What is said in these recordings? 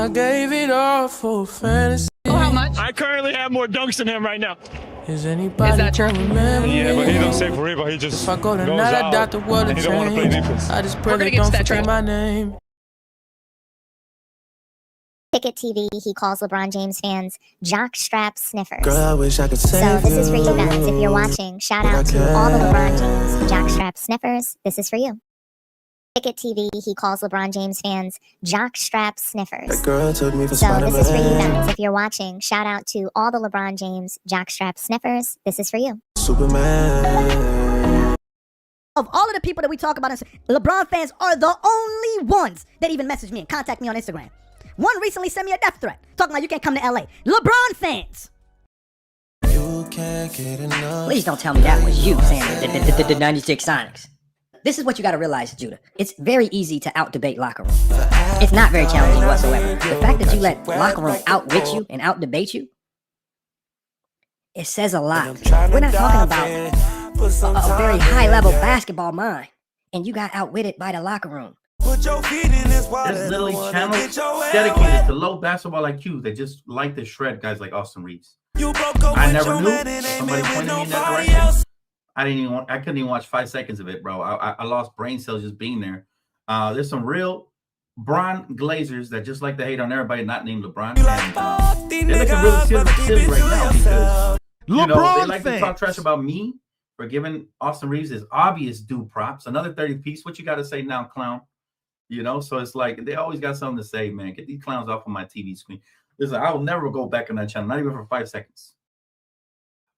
I gave it all for fantasy. Oh, how much? I currently have more dunks than him right now. Is anybody that true? remember Yeah, but he me? don't stay for real. He just If I go goes tonight, I out, doubt the world and will he don't want to play change. defense. I just We're pray gonna they get to don't that forget trade. my name. Picket TV, he calls LeBron James fans jockstrap sniffers. Girl, I wish I could So save this is for you you. guys. If you're watching, shout out to all the LeBron James jockstrap sniffers. This is for you. Picket TV, he calls LeBron James fans jockstrap sniffers. That girl took me for So this is for you Spider-Man. guys. If you're watching, shout out to all the LeBron James jockstrap sniffers. This is for you. Superman. Of all of the people that we talk about, LeBron fans are the only ones that even message me and contact me on Instagram. One recently sent me a death threat, talking about you can't come to LA. LeBron fans! You can't get enough. Please don't tell me that was you saying the 96 Sonics. This is what you gotta realize, Judah. It's very easy to out-debate locker room. It's not very challenging whatsoever. The fact that you let locker room out-wit you and out-debate you, it says a lot. We're not talking about a very high-level basketball mind, and you got outwitted by the locker room. There's literally channels dedicated to low basketball IQ that just like to shred guys like Austin Reeves. I never knew. Somebody pointed me in that direction. I couldn't even watch 5 seconds of it, bro. I lost brain cells just being there. There's some real Bron Glazers that just like to hate on everybody not named LeBron. And, they're looking really silly right now because they like to talk trash about me for giving Austin Reeves his obvious due props. Another 30 piece. What you got to say now, clown? So it's like they always got something to say, man. Get these clowns off of my TV screen. Listen, I will never go back on that channel, not even for 5 seconds.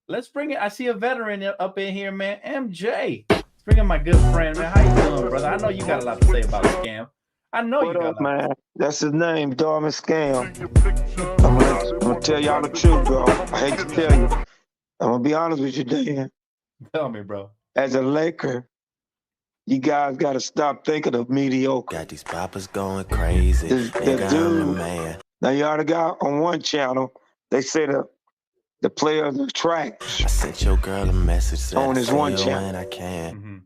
Let's bring it. I see a veteran up in here, man. MJ. Let's bring in my good friend, man. How you doing, brother? I know you got a lot to say about Scam. I know What you got up, a lot. man? That's his name, Dorman Scam. I'm gonna tell y'all the truth, bro. I hate to tell you. I'm gonna be honest with you, Dan. Tell me, bro. As a Laker, you guys gotta stop thinking of mediocre. Got these poppers going crazy. The dude. Now you already got on one channel, they say the players are trash. I sent your girl a message On his one channel. when I can. Mm-hmm.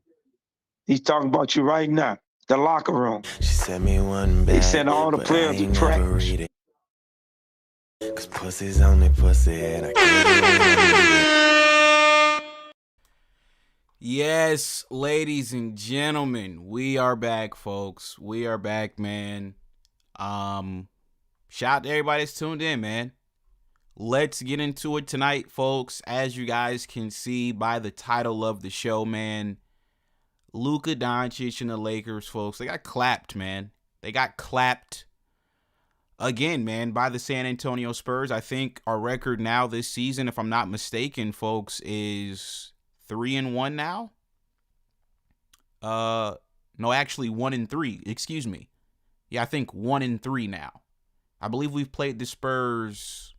He's talking about you right now. The locker room. She sent me one back. He said all the but players I ain't are trash. never read it. 'Cause pussy's only pussy and I can't. Yes, ladies and gentlemen, we are back, folks. We are back, man. Shout out to everybody that's tuned in, man. Let's get into it tonight, folks. As you guys can see by the title of the show, man, Luka Doncic and the Lakers, folks, they got clapped, man. They got clapped again, man, by the San Antonio Spurs. I think our record now this season, if I'm not mistaken, folks, is 3-1 now. No, actually 1-3. Excuse me. Yeah, I think 1-3 now. I believe we've played the Spurs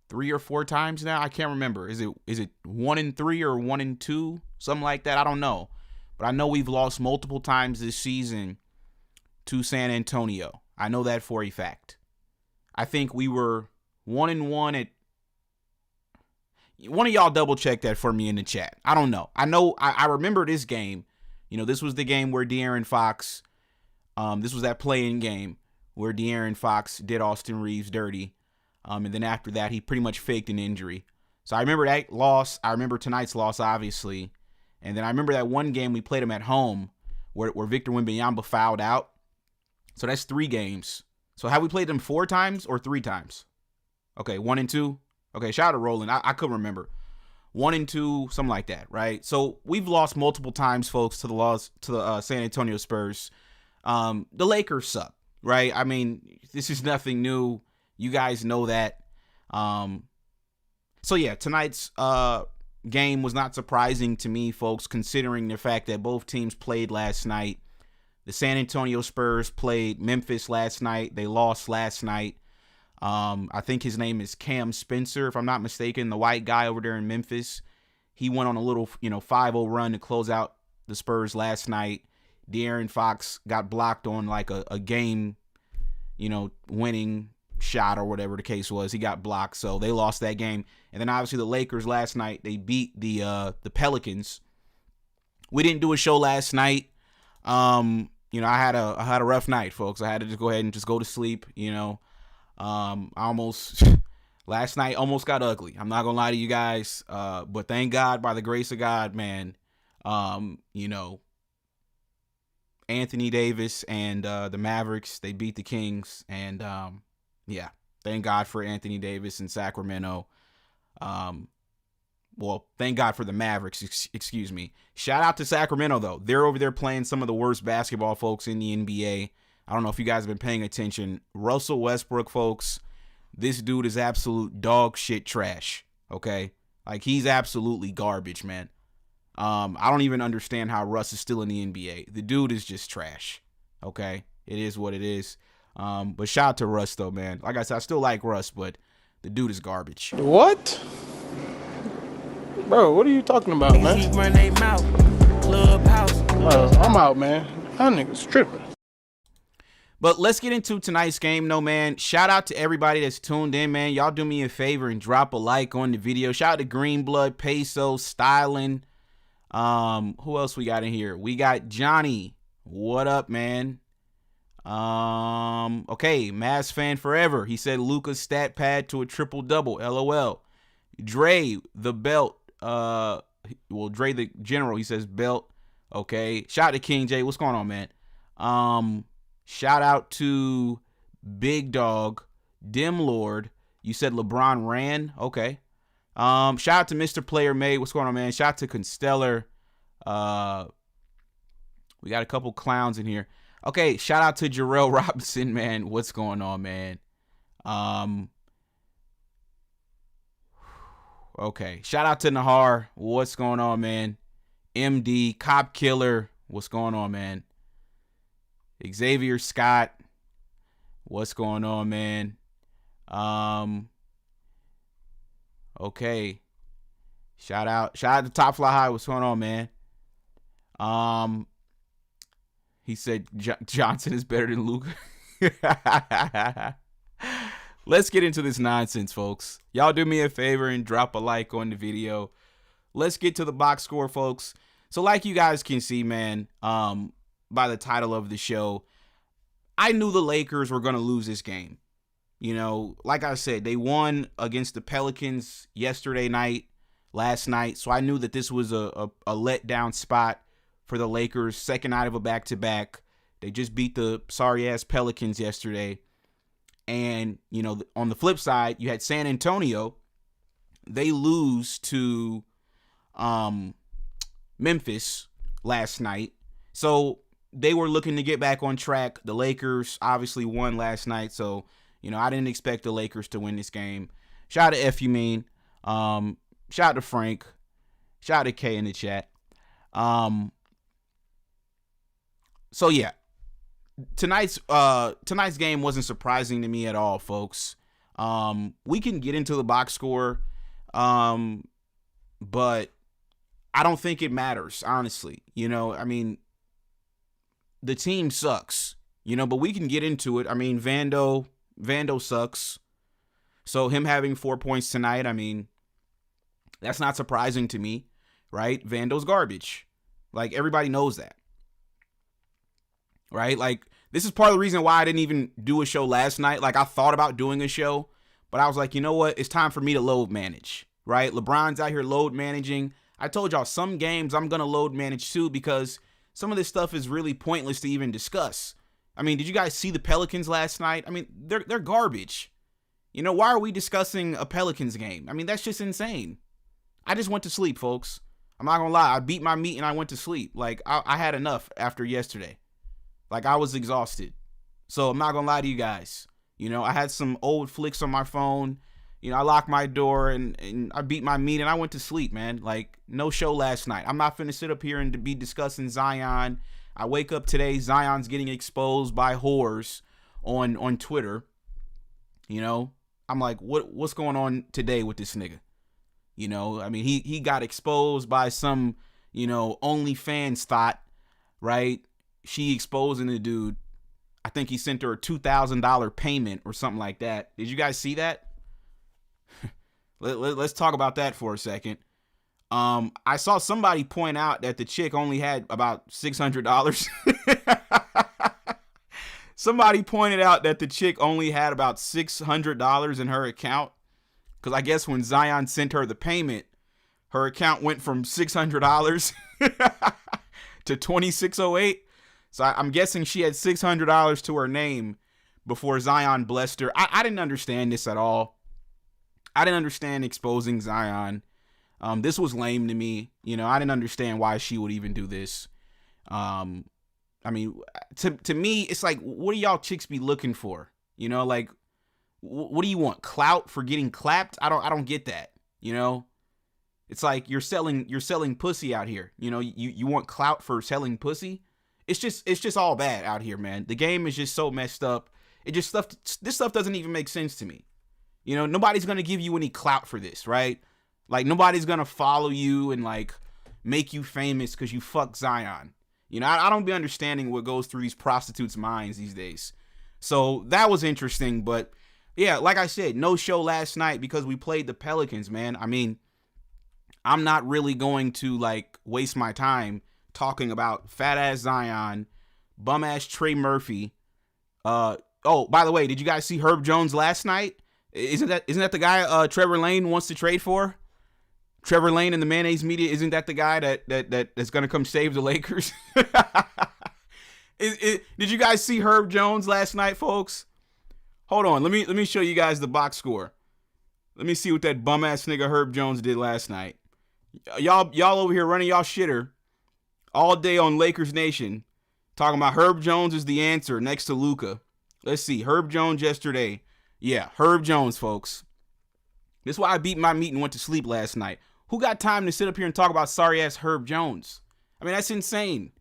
3 or 4 times now. I can't remember. Is it 1-3 or 1-2? Something like that. I don't know. But I know we've lost multiple times this season to San Antonio. I know that for a fact. I think we were 1-1 at. One of y'all double check that for me in the chat. I don't know. I remember this game. This was the game where De'Aaron Fox, this was that play-in game where De'Aaron Fox did Austin Reeves dirty. And then after that, he pretty much faked an injury. So I remember that loss. I remember tonight's loss, obviously. And then I remember that one game we played him at home where Victor Wenbanyama fouled out. So that's 3 games. So have we played them 4 times or 3 times? Okay, 1 and 2. Okay, shout out to Roland. I couldn't remember. 1 and 2, something like that, right? So we've lost multiple times, folks, to the San Antonio Spurs. The Lakers suck, right? I mean, this is nothing new. You guys know that. So yeah, tonight's game was not surprising to me, folks, considering the fact that both teams played last night. The San Antonio Spurs played Memphis last night. They lost last night. I think his name is Cam Spencer, if I'm not mistaken, the white guy over there in Memphis. He went on a little, 5-0 run to close out the Spurs last night. De'Aaron Fox got blocked on like a game, winning shot or whatever the case was. He got blocked, so they lost that game. And then obviously the Lakers last night, they beat the Pelicans. We didn't do a show last night. you know, I had a rough night, folks. I had to just go ahead and just go to sleep. You know, I almost last night almost got ugly. I'm not gonna lie to you guys, but thank God, by the grace of God, man. You know, Anthony Davis and the Mavericks, they beat the Kings, and yeah, thank God for Anthony Davis in Sacramento. Well, thank God for the Mavericks, excuse me. Shout out to Sacramento, though. They're over there playing some of the worst basketball, folks, in the NBA. I don't know if you guys have been paying attention. Russell Westbrook, folks, this dude is absolute dog shit trash, okay? Like, he's absolutely garbage, man. I don't even understand how Russ is still in the NBA. The dude is just trash, okay? It is what it is. But shout out to Russ, though, man. Like I said, I still like Russ, but the dude is garbage. What? Bro, what are you talking about, man? I'm out, man. That nigga's tripping. But let's get into tonight's game, though, man. Shout out to everybody that's tuned in, man. Y'all do me a favor and drop a like on the video. Shout out to Greenblood, Peso, Styling. Who else we got in here? We got Johnny. What up, man? Okay, Mavs fan forever. He said Luka's stat pad to a triple-double. LOL. Dre, the belt. Well, Dre the general, he says belt. Okay. Shout out to King J. What's going on, man? Shout out to Big Dog, Dim Lord. You said LeBron ran. Okay. Shout out to Mr. Player Made. What's going on, man? Shout out to Constellar. We got a couple clowns in here. Okay. Shout out to Jarrell Robinson, man. What's going on, man? Okay. Shout out to Nahar. What's going on, man? MD, Cop Killer. What's going on, man? Xavier Scott. What's going on, man? Okay. Shout out to Top Fly High. What's going on, man? He said Johnson is better than Luka. Let's get into this nonsense, folks. Y'all do me a favor and drop a like on the video. Let's get to the box score, folks. So like you guys can see, man, by the title of the show, I knew the Lakers were going to lose this game. You know, like I said, they won against the Pelicans last night. So I knew that this was a letdown spot for the Lakers. Second night of a back-to-back. They just beat the sorry-ass Pelicans yesterday. And, you know, on the flip side, you had San Antonio. They lose to Memphis last night. So they were looking to get back on track. The Lakers obviously won last night. So, you know, I didn't expect the Lakers to win this game. Shout out to F. You mean. Shout out to Frank. Shout out to K in the chat. So, yeah. Tonight's game wasn't surprising to me at all, folks. We can get into the box score, but I don't think it matters, honestly. You know, I mean, the team sucks, you know, but we can get into it. I mean, Vando sucks. So him having 4 points tonight, I mean, that's not surprising to me, right? Vando's garbage. Like, everybody knows that. Right? Like, this is part of the reason why I didn't even do a show last night. Like, I thought about doing a show, but I was like, you know what? It's time for me to load manage, right? LeBron's out here load managing. I told y'all some games I'm going to load manage too, because some of this stuff is really pointless to even discuss. I mean, did you guys see the Pelicans last night? I mean, they're garbage. You know, why are we discussing a Pelicans game? I mean, that's just insane. I just went to sleep, folks. I'm not going to lie. I beat my meat and I went to sleep. Like, I had enough after yesterday. Like, I was exhausted. So I'm not going to lie to you guys. You know, I had some old flicks on my phone. You know, I locked my door and I beat my meat and I went to sleep, man. Like, no show last night. I'm not finna sit up here and be discussing Zion. I wake up today, Zion's getting exposed by whores on Twitter. You know, I'm like, what's going on today with this nigga? You know, I mean, he got exposed by some, you know, OnlyFans thought, right? She exposing the dude. I think he sent her a $2,000 payment or something like that. Did you guys see that? Let's talk about that for a second. I saw somebody point out that the chick only had about $600. Somebody pointed out that the chick only had about $600 in her account. Because I guess when Zion sent her the payment, her account went from $600 to $2,608. So I'm guessing she had $600 to her name before Zion blessed her. I didn't understand this at all. I didn't understand exposing Zion. This was lame to me. You know, I didn't understand why she would even do this. I mean, to me, it's like, what do y'all chicks be looking for? You know, like, what do you want? Clout for getting clapped? I don't get that. You know, it's like you're selling pussy out here. You know, you want clout for selling pussy? It's just all bad out here, man. The game is just so messed up. This stuff doesn't even make sense to me. You know, nobody's gonna give you any clout for this, right? Like, nobody's gonna follow you and like make you famous because you fuck Zion. You know, I don't be understanding what goes through these prostitutes' minds these days. So that was interesting, but yeah, like I said, no show last night because we played the Pelicans, man. I mean, I'm not really going to like waste my time talking about fat ass Zion, bum ass Trey Murphy. Oh, by the way, did you guys see Herb Jones last night? Isn't that the guy Trevor Lane wants to trade for? Trevor Lane and the mayonnaise media, isn't that the guy that's gonna come save the Lakers? Did you guys see Herb Jones last night, folks? Hold on, let me show you guys the box score. Let me see what that bum ass nigga Herb Jones did last night. Y'all over here running y'all shitter all day on Lakers Nation, talking about Herb Jones is the answer next to Luka. Let's see, Herb Jones yesterday. Yeah, Herb Jones, folks. This is why I beat my meat and went to sleep last night. Who got time to sit up here and talk about sorry-ass Herb Jones? I mean, that's insane.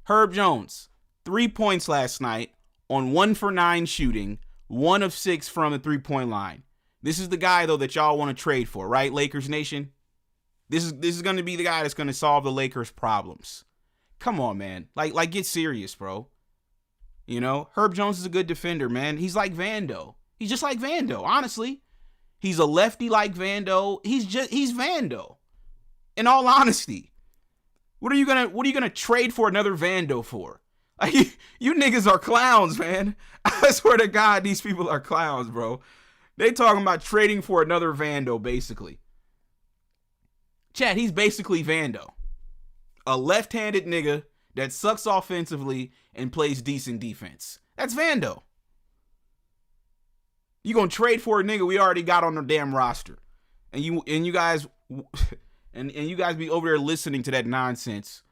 Herb Jones, 3 points last night on 1 for 9 shooting, 1 of 6 from the three-point line. This is the guy, though, that y'all want to trade for, right, Lakers Nation? This is going to be the guy that's going to solve the Lakers' problems. Come on, man. Like, get serious, bro. You know, Herb Jones is a good defender, man. He's like Vando. He's just like Vando, honestly. He's a lefty like Vando. He's Vando. In all honesty. What are you gonna trade for another Vando for? Like, you niggas are clowns, man. I swear to God, these people are clowns, bro. They talking about trading for another Vando, basically. Chat, he's basically Vando. A left-handed nigga that sucks offensively and plays decent defense. That's Vando. You gonna trade for a nigga we already got on the damn roster, and you guys be over there listening to that nonsense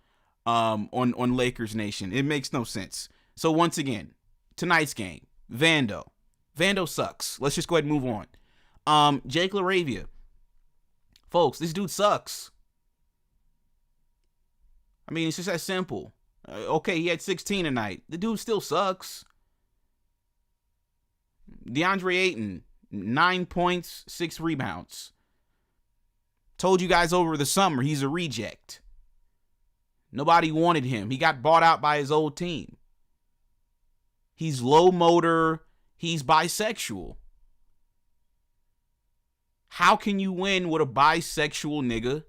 on Lakers Nation. It makes no sense. So once again, tonight's game, Vando sucks. Let's just go ahead and move on. Jake LaRavia, folks, this dude sucks. I mean, it's just that simple. Okay, he had 16 tonight. The dude still sucks. DeAndre Ayton, 9 points, 6 rebounds. Told you guys over the summer, he's a reject. Nobody wanted him. He got bought out by his old team. He's low motor. He's bisexual. How can you win with a bisexual nigga?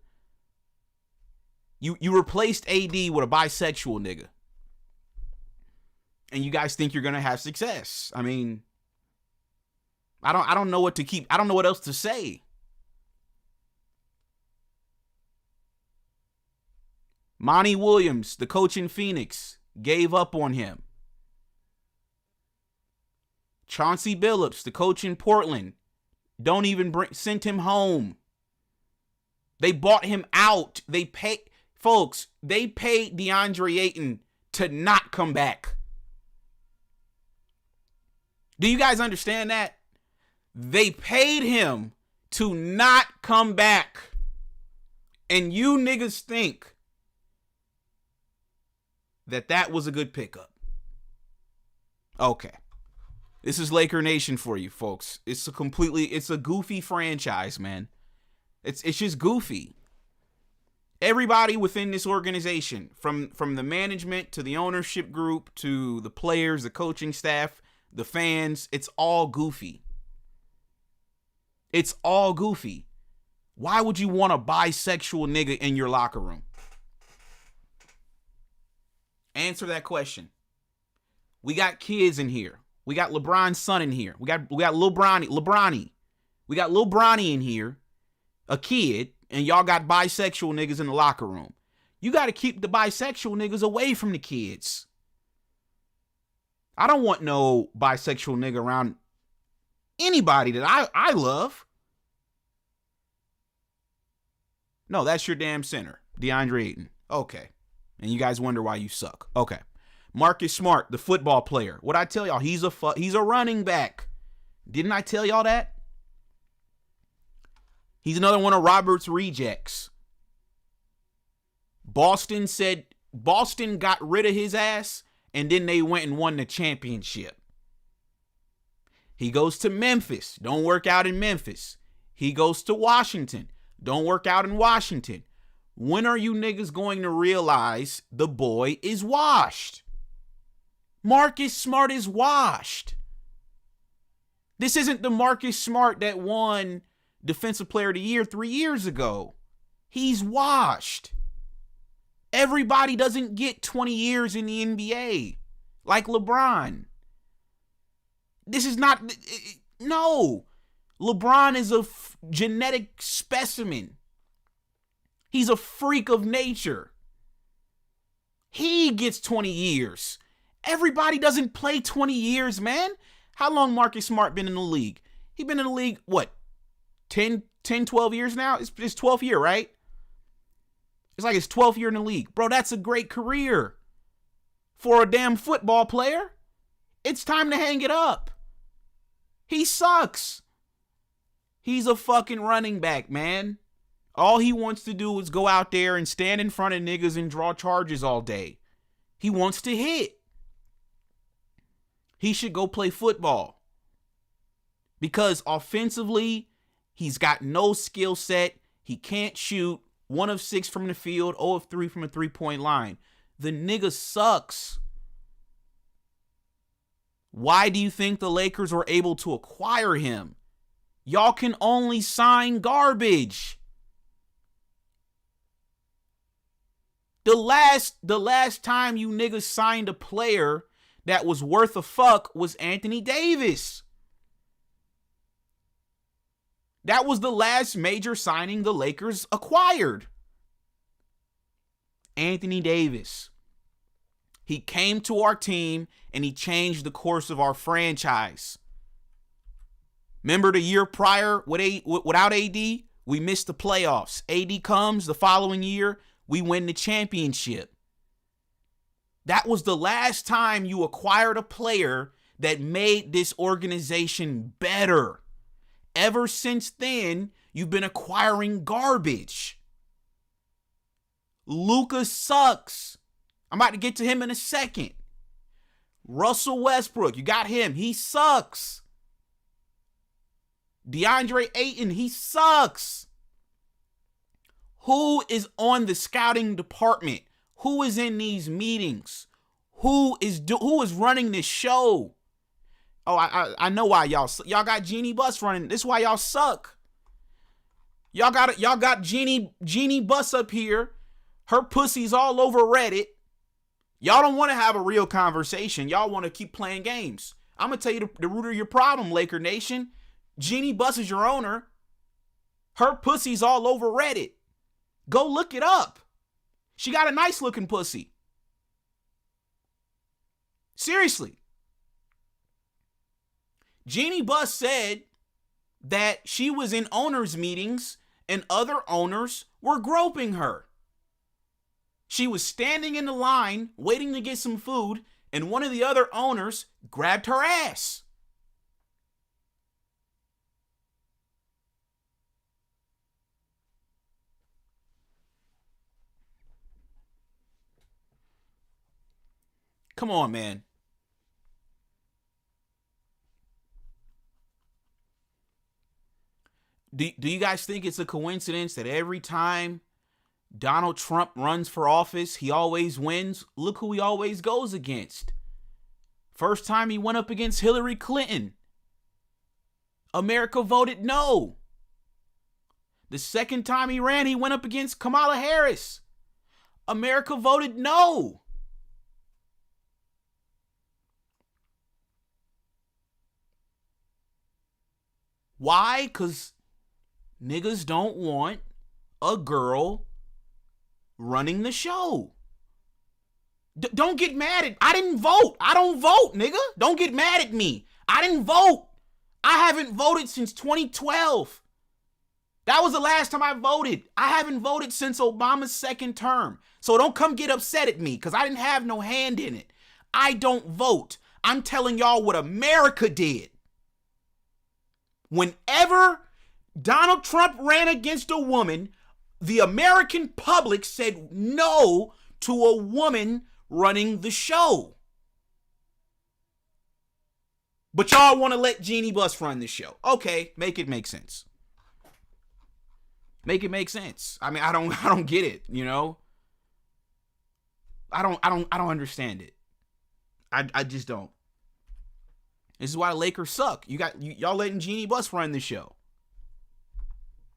You replaced AD with a bisexual nigga. And you guys think you're going to have success. I mean, I don't know what to keep. I don't know what else to say. Monty Williams, the coach in Phoenix, gave up on him. Chauncey Billups, the coach in Portland, sent him home. They bought him out. They paid DeAndre Ayton to not come back. Do you guys understand that? They paid him to not come back. And you niggas think that was a good pickup. Okay. This is Laker Nation for you, folks. It's a goofy franchise, man. It's just goofy. Everybody within this organization, from the management to the ownership group to the players, the coaching staff, the fans, it's all goofy. It's all goofy. Why would you want a bisexual nigga in your locker room? Answer that question. We got kids in here. We got LeBron's son in here. We got Lil Bronny. We got Lil Bronny in here, a kid, and y'all got bisexual niggas in the locker room. You got to keep the bisexual niggas away from the kids. I don't want no bisexual nigga around anybody that I love. No, that's your damn center, DeAndre Ayton. Okay. And you guys wonder why you suck. Okay. Marcus Smart, the football player. What'd I tell y'all? He's a running back. Didn't I tell y'all that? He's another one of Robert's rejects. Boston got rid of his ass, and then they went and won the championship. He goes to Memphis. Don't work out in Memphis. He goes to Washington. Don't work out in Washington. When are you niggas going to realize the boy is washed? Marcus Smart is washed. This isn't the Marcus Smart that won Defensive Player of the Year 3 years ago. He's washed. Everybody doesn't get 20 years in the NBA like LeBron. This is not, no. LeBron is a genetic specimen. He's a freak of nature. He gets 20 years. Everybody doesn't play 20 years, man. How long Marcus Smart been in the league? He been in the league, what, 10, 12 years now? It's his 12th year, right? It's like his 12th year in the league. Bro, that's a great career. For a damn football player, it's time to hang it up. He sucks. He's a fucking running back, man. All he wants to do is go out there and stand in front of niggas and draw charges all day. He wants to hit. He should go play football. Because offensively, he's got no skill set. He can't shoot. 1 of 6 from the field, 0 of 3 from a three-point line. The nigga sucks. Why do you think the Lakers were able to acquire him? Y'all can only sign garbage. The last time you niggas signed a player that was worth a fuck was Anthony Davis. That was the last major signing the Lakers acquired. Anthony Davis. He came to our team and he changed the course of our franchise. Remember the year prior without AD? We missed the playoffs. AD comes the following year, we win the championship. That was the last time you acquired a player that made this organization better. Ever since then, you've been acquiring garbage. Luka sucks. I'm about to get to him in a second. Russell Westbrook, you got him. He sucks. DeAndre Ayton, he sucks. Who is on the scouting department? Who is in these meetings? Who is running this show? Oh, I know why y'all got Jeannie Buss running. This is why y'all suck. Y'all got Jeannie Buss up here. Her pussy's all over Reddit. Y'all don't want to have a real conversation. Y'all want to keep playing games. I'm going to tell you the root of your problem, Laker Nation. Jeannie Buss is your owner. Her pussy's all over Reddit. Go look it up. She got a nice looking pussy. Seriously. Jeannie Buss said that she was in owners' meetings and other owners were groping her. She was standing in the line waiting to get some food, and one of the other owners grabbed her ass. Come on, man. Do you guys think it's a coincidence that every time Donald Trump runs for office, he always wins? Look who he always goes against. First time he went up against Hillary Clinton. America voted no. The second time he ran, he went up against Kamala Harris. America voted no. Why? Because niggas don't want a girl running the show. Don't get mad at, I didn't vote. I don't vote, nigga. Don't get mad at me. I didn't vote. I haven't voted since 2012. That was the last time I voted. I haven't voted since Obama's second term. So don't come get upset at me because I didn't have no hand in it. I don't vote. I'm telling y'all what America did. Whenever Donald Trump ran against a woman, the American public said no to a woman running the show. But y'all want to let Jeannie Buss run the show. Okay, make it make sense. Make it make sense. I mean, I don't get it, you know? I don't understand it. I just don't. This is why the Lakers suck. Y'all letting Jeannie Buss run the show.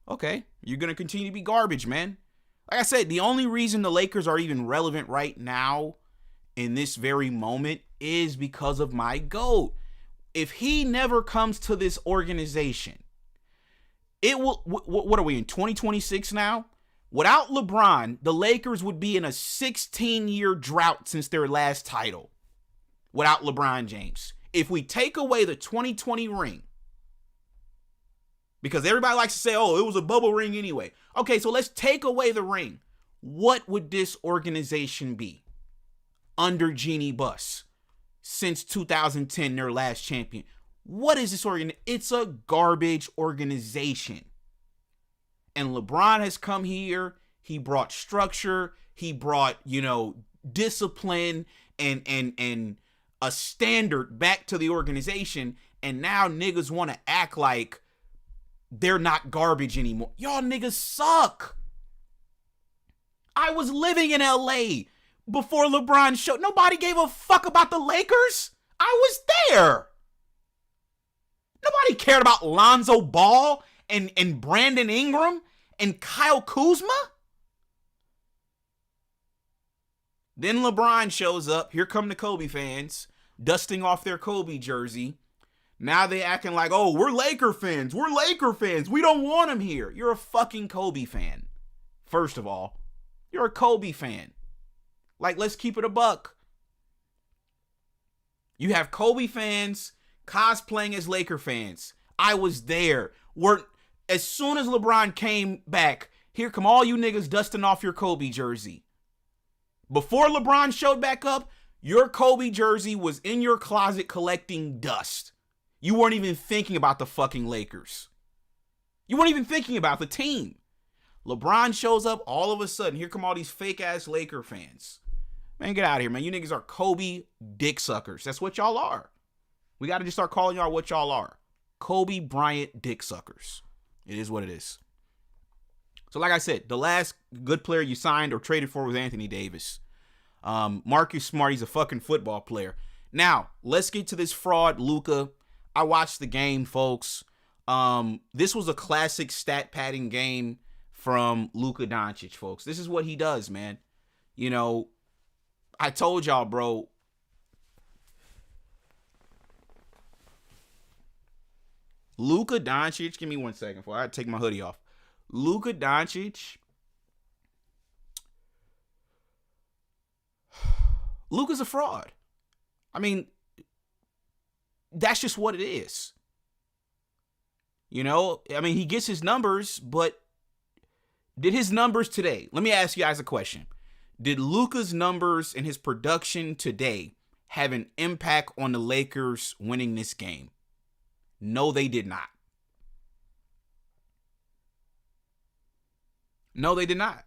Okay, you're going to continue to be garbage, man. Like I said, the only reason the Lakers are even relevant right now in this very moment is because of my GOAT. If he never comes to this organization, it will, what are we in, 2026 now? Without LeBron, the Lakers would be in a 16-year drought since their last title. Without LeBron James. If we take away the 2020 ring, because everybody likes to say, oh, it was a bubble ring anyway. Okay, so let's take away the ring. What would this organization be under Jeannie Buss since 2010, their last champion? What is this organization? It's a garbage organization. And LeBron has come here. He brought structure. He brought, discipline and a standard back to the organization. And now niggas want to act like they're not garbage anymore. Y'all niggas suck. I was living in LA before LeBron showed. Nobody gave a fuck about the Lakers. I was there. Nobody cared about Lonzo Ball and Brandon Ingram and Kyle Kuzma. Then LeBron shows up. Here come the Kobe fans dusting off their Kobe jersey. Now they acting like, oh, we're Laker fans. We're Laker fans. We don't want him here. You're a fucking Kobe fan. First of all, you're a Kobe fan. Like, let's keep it a buck. You have Kobe fans cosplaying as Laker fans. I was there. As soon as LeBron came back, here come all you niggas dusting off your Kobe jersey. Before LeBron showed back up, your Kobe jersey was in your closet collecting dust. You weren't even thinking about the fucking Lakers. You weren't even thinking about the team. LeBron shows up, all of a sudden, here come all these fake-ass Laker fans. Man, get out of here, man. You niggas are Kobe dick suckers. That's what y'all are. We got to just start calling y'all what y'all are. Kobe Bryant dick suckers. It is what it is. So like I said, the last good player you signed or traded for was Anthony Davis. Marcus Smart, he's a fucking football player. Now, let's get to this fraud, Luka. I watched the game, folks. This was a classic stat padding game from Luka Doncic, folks. This is what he does, man. I told y'all, bro. Luka Doncic, give me 1 second before I take my hoodie off. Luka Doncic. Luka's a fraud. I mean, that's just what it is. He gets his numbers, but did his numbers today? Let me ask you guys a question. Did Luka's numbers and his production today have an impact on the Lakers winning this game? No, they did not. No, they did not.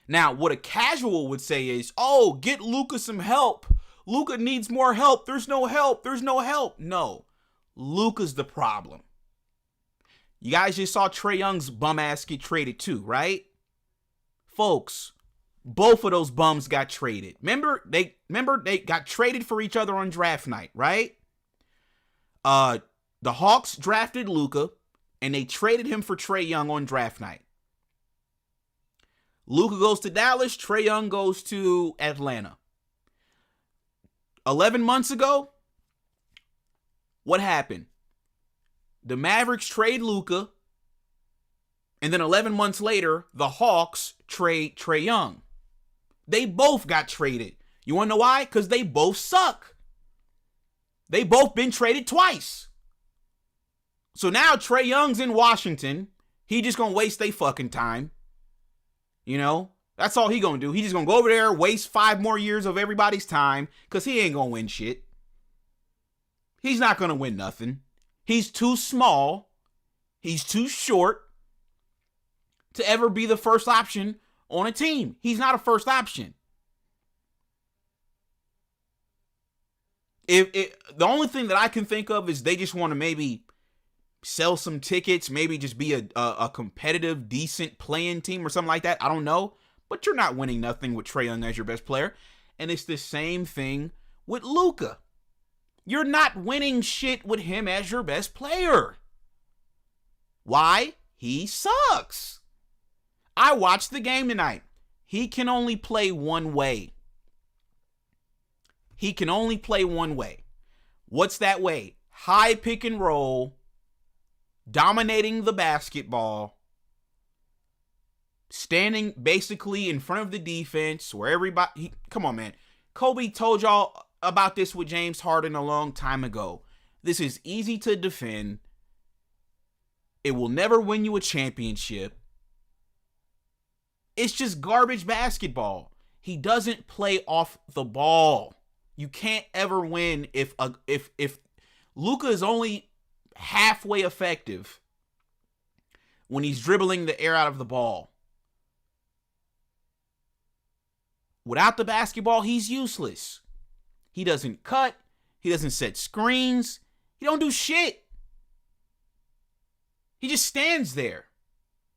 Now, what a casual would say is, oh, get Luka some help. Luka needs more help. There's no help. There's no help. No, Luka's the problem. You guys just saw Trae Young's bum ass get traded too, right? Folks, both of those bums got traded. Remember they got traded for each other on draft night, right? The Hawks drafted Luka and they traded him for Trae Young on draft night. Luka goes to Dallas, Trae Young goes to Atlanta. 11 months ago, what happened? The Mavericks trade Luka, and then 11 months later, the Hawks trade Trae Young. They both got traded. You want to know why? Because they both suck. They both been traded twice. So now Trae Young's in Washington. He just gonna waste their fucking time. You know? That's all he gonna do. He just gonna go over there, waste 5 more years of everybody's time, because he ain't gonna win shit. He's not gonna win nothing. He's too small. He's too short to ever be the first option on a team. He's not a first option. The only thing that I can think of is they just want to maybe sell some tickets, maybe just be a competitive, decent playing team or something like that. I don't know. But you're not winning nothing with Trae Young as your best player. And it's the same thing with Luka. You're not winning shit with him as your best player. Why? He sucks. I watched the game tonight. He can only play one way. He can only play one way. What's that way? High pick and roll, dominating the basketball, standing basically in front of the defense where everybody... come on, man. Kobe told y'all about this with James Harden a long time ago. This is easy to defend. It will never win you a championship. It's just garbage basketball. He doesn't play off the ball. You can't ever win if Luka is only halfway effective when he's dribbling the air out of the ball. Without the basketball, he's useless. He doesn't cut. He doesn't set screens. He don't do shit. He just stands there.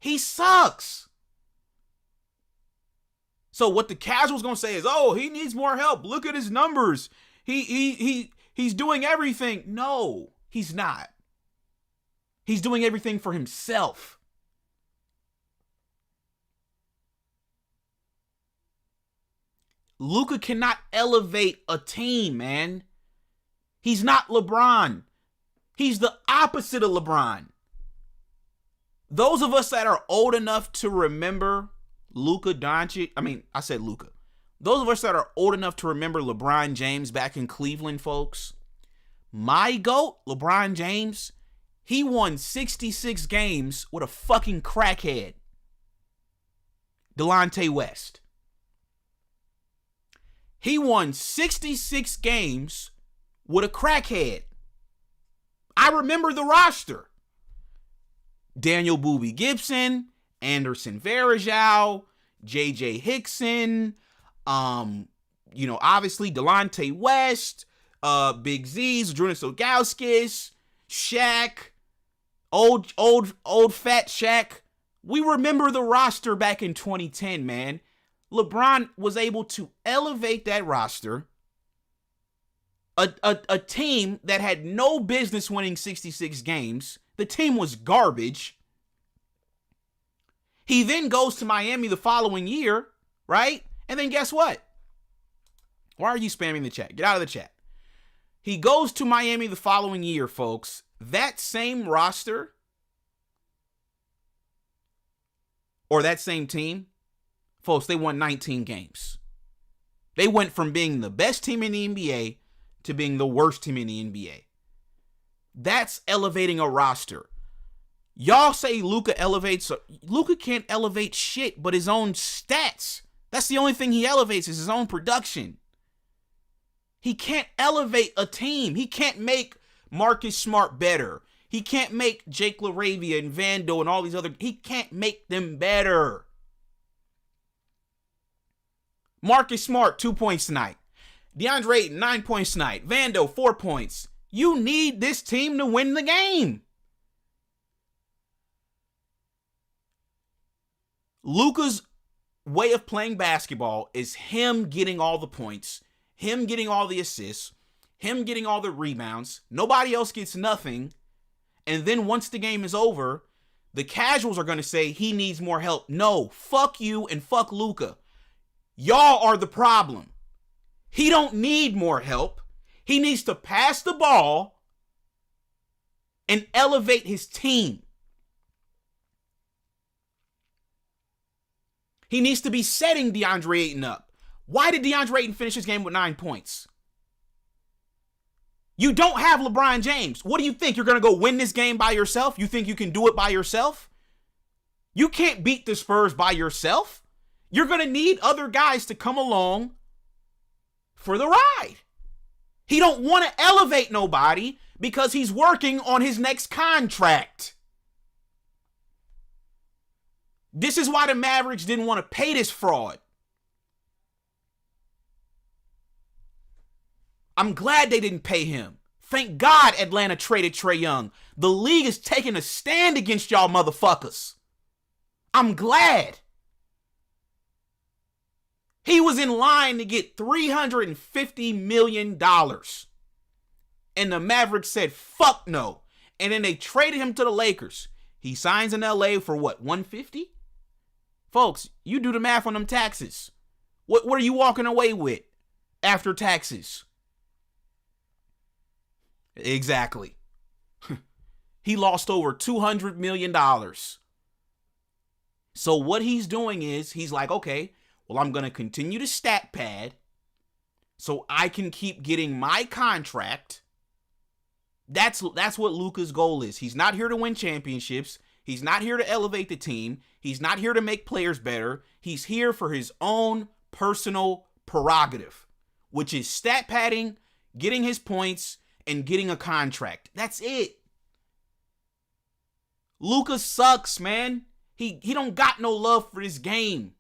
He sucks. So what the casuals gonna say is, oh, he needs more help. Look at his numbers. He's doing everything. No, he's not. He's doing everything for himself. Luka cannot elevate a team, man. He's not LeBron. He's the opposite of LeBron. Those of us that are old enough to remember Luka Doncic, I said Luka. Those of us that are old enough to remember LeBron James back in Cleveland, folks, my GOAT, LeBron James, he won 66 games with a fucking crackhead, Delonte West. He won 66 games with a crackhead. I remember the roster. Daniel Boobie Gibson, Anderson Varejao, J.J. Hickson, obviously Delonte West, Big Z's, Jonas Ilgauskas, Shaq, old fat Shaq. We remember the roster back in 2010, man. LeBron was able to elevate that roster. A team that had no business winning 66 games. The team was garbage. He then goes to Miami the following year, right? And then guess what? Why are you spamming the chat? Get out of the chat. He goes to Miami the following year, folks. That same roster, or that same team, folks, they won 19 games. They went from being the best team in the NBA to being the worst team in the NBA. That's elevating a roster. Y'all say Luka elevates. Luka can't elevate shit but his own stats. That's the only thing he elevates is his own production. He can't elevate a team. He can't make Marcus Smart better. He can't make Jake LaRavia and Vando and all these other... He can't make them better. Marcus Smart, 2 points tonight. DeAndre Ayton, 9 points tonight. Vando, 4 points. You need this team to win the game. Luka's way of playing basketball is him getting all the points, him getting all the assists, him getting all the rebounds. Nobody else gets nothing. And then once the game is over, the casuals are going to say he needs more help. No, fuck you and fuck Luka. Y'all are the problem. He don't need more help. He needs to pass the ball and elevate his team. He needs to be setting DeAndre Ayton up. Why did DeAndre Ayton finish his game with 9 points? You don't have LeBron James. What do you think? You're going to go win this game by yourself? You think you can do it by yourself? You can't beat the Spurs by yourself. You're going to need other guys to come along for the ride. He don't want to elevate nobody because he's working on his next contract. This is why the Mavericks didn't want to pay this fraud. I'm glad they didn't pay him. Thank God Atlanta traded Trae Young. The league is taking a stand against y'all motherfuckers. I'm glad. He was in line to get $350 million. And the Mavericks said, fuck no. And then they traded him to the Lakers. He signs in LA for what, 150? Folks, you do the math on them taxes. What are you walking away with after taxes? Exactly. He lost over $200 million. So what he's doing is he's like, okay, well, I'm going to continue to stat pad so I can keep getting my contract. That's what Luka's goal is. He's not here to win championships. He's not here to elevate the team. He's not here to make players better. He's here for his own personal prerogative, which is stat padding, getting his points, and getting a contract. That's it. Luka sucks, man. He don't got no love for this game.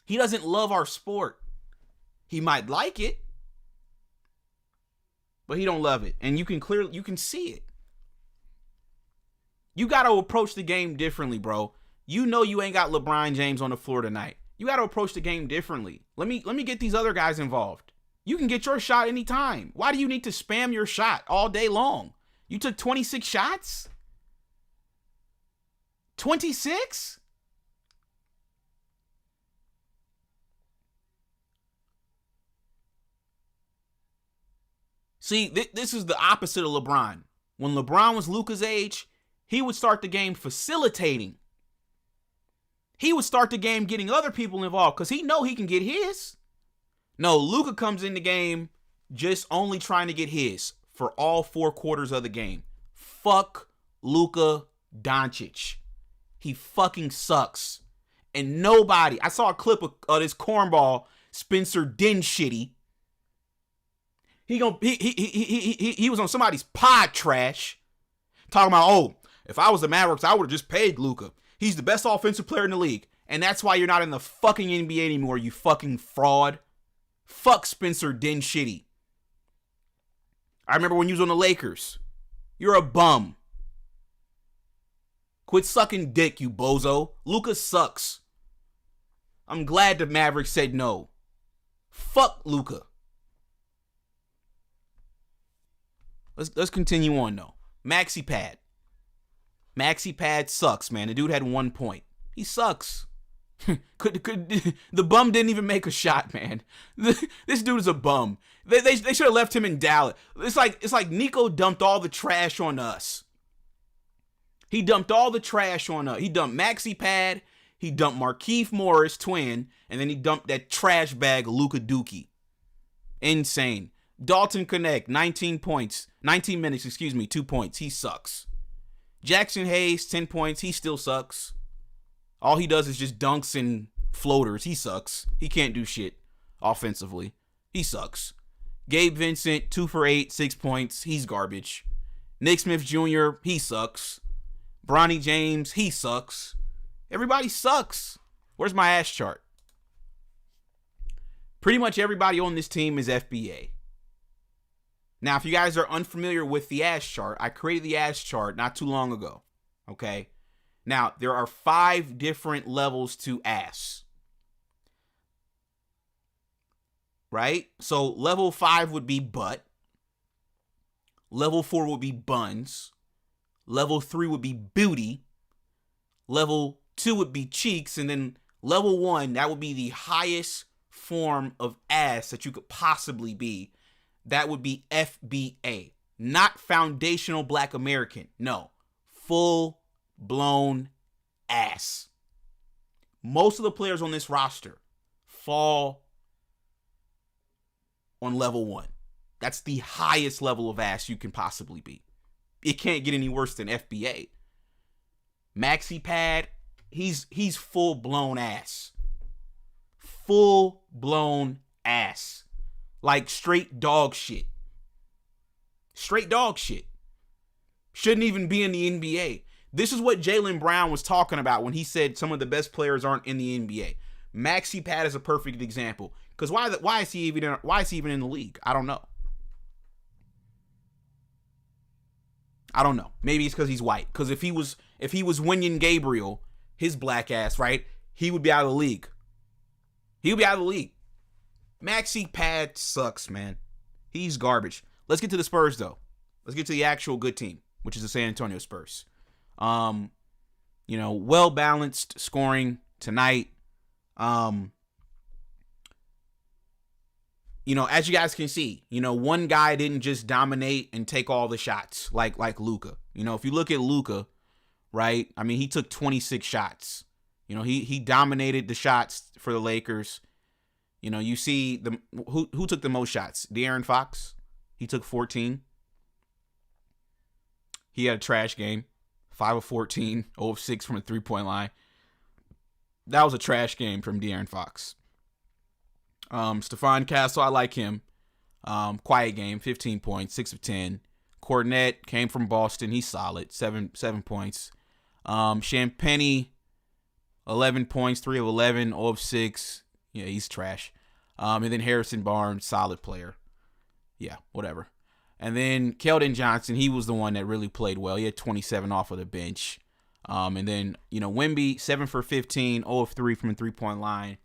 He doesn't love our sport. He might like it, but he don't love it. And you can see it. You got to approach the game differently, bro. You know you ain't got LeBron James on the floor tonight. You got to approach the game differently. Let me get these other guys involved. You can get your shot anytime. Why do you need to spam your shot all day long? You took 26 shots? 26? See, this is the opposite of LeBron. When LeBron was Luka's age, he would start the game facilitating. He would start the game getting other people involved because he know he can get his. No, Luka comes in the game just only trying to get his for all 4 quarters of the game. Fuck Luka Doncic. He fucking sucks. And nobody, I saw a clip of this cornball Spencer Dinwiddie. He was on somebody's pod trash talking about, oh, if I was the Mavericks, I would have just paid Luka. He's the best offensive player in the league. And that's why you're not in the fucking NBA anymore, you fucking fraud. Fuck Spencer Dinwiddie. I remember when you was on the Lakers. You're a bum. Quit sucking dick, you bozo. Luka sucks. I'm glad the Mavericks said no. Fuck Luka. Let's continue on though. Maxi Pad. Maxi Pad sucks, man. The dude had 1 point. He sucks. The bum didn't even make a shot, man. This dude is a bum. They should have left him in Dallas. It's like Nico dumped all the trash on us. He dumped all the trash on us. He dumped Maxi Pad. He dumped Markieff Morris, twin, and then he dumped that trash bag of Luka Dookie. Insane. Dalton Connect, 19 minutes, 2 points. He sucks. Jackson Hayes, 10 points. He still sucks. All he does is just dunks and floaters. He sucks. He can't do shit offensively. He sucks. Gabe Vincent, 2 for 8, 6 points. He's garbage. Nick Smith Jr., he sucks. Bronny James, he sucks. Everybody sucks. Where's my ass chart? Pretty much everybody on this team is FBA. Now, if you guys are unfamiliar with the ass chart, I created the ass chart not too long ago. Okay? Now, there are 5 different levels to ass. Right? So, level 5 would be butt. Level 4 would be buns. Level 3 would be booty. Level 2 would be cheeks. And then level 1, that would be the highest form of ass that you could possibly be. That would be FBA. Not foundational black American. No. Full blown ass. Most of the players on this roster fall on level 1. That's the highest level of ass you can possibly be. It can't get any worse than FBA. Maxi Pad, he's full blown ass. Full blown ass. Like straight dog shit. Straight dog shit. Shouldn't even be in the NBA. This is what Jaylen Brown was talking about when he said some of the best players aren't in the NBA. Maxi Pad is a perfect example. Because why is he even in the league? I don't know. Maybe it's because he's white. Because if he was Wenyen Gabriel, his black ass, right, he would be out of the league. He would be out of the league. Maxi Pad sucks, man. He's garbage. Let's get to the Spurs, though. Let's get to the actual good team, which is the San Antonio Spurs. Well-balanced scoring tonight. As you guys can see, one guy didn't just dominate and take all the shots like Luka. If you look at Luka, right? I mean, he took 26 shots. He dominated the shots for the Lakers. You see who took the most shots? De'Aaron Fox. He took 14. He had a trash game. 5 of 14, 0 of 6 from a three-point line. That was a trash game from De'Aaron Fox. Stephon Castle, I like him. Quiet game, 15 points, 6 of 10. Kornet came from Boston. He's solid, 7 points. Champagnie, 11 points, 3 of 11, 0 of 6. Yeah, he's trash. And then Harrison Barnes, solid player. Yeah, whatever. And then Keldon Johnson, he was the one that really played well. He had 27 off of the bench. And then, Wemby, 7 for 15, 0 of 3 from the three-point line.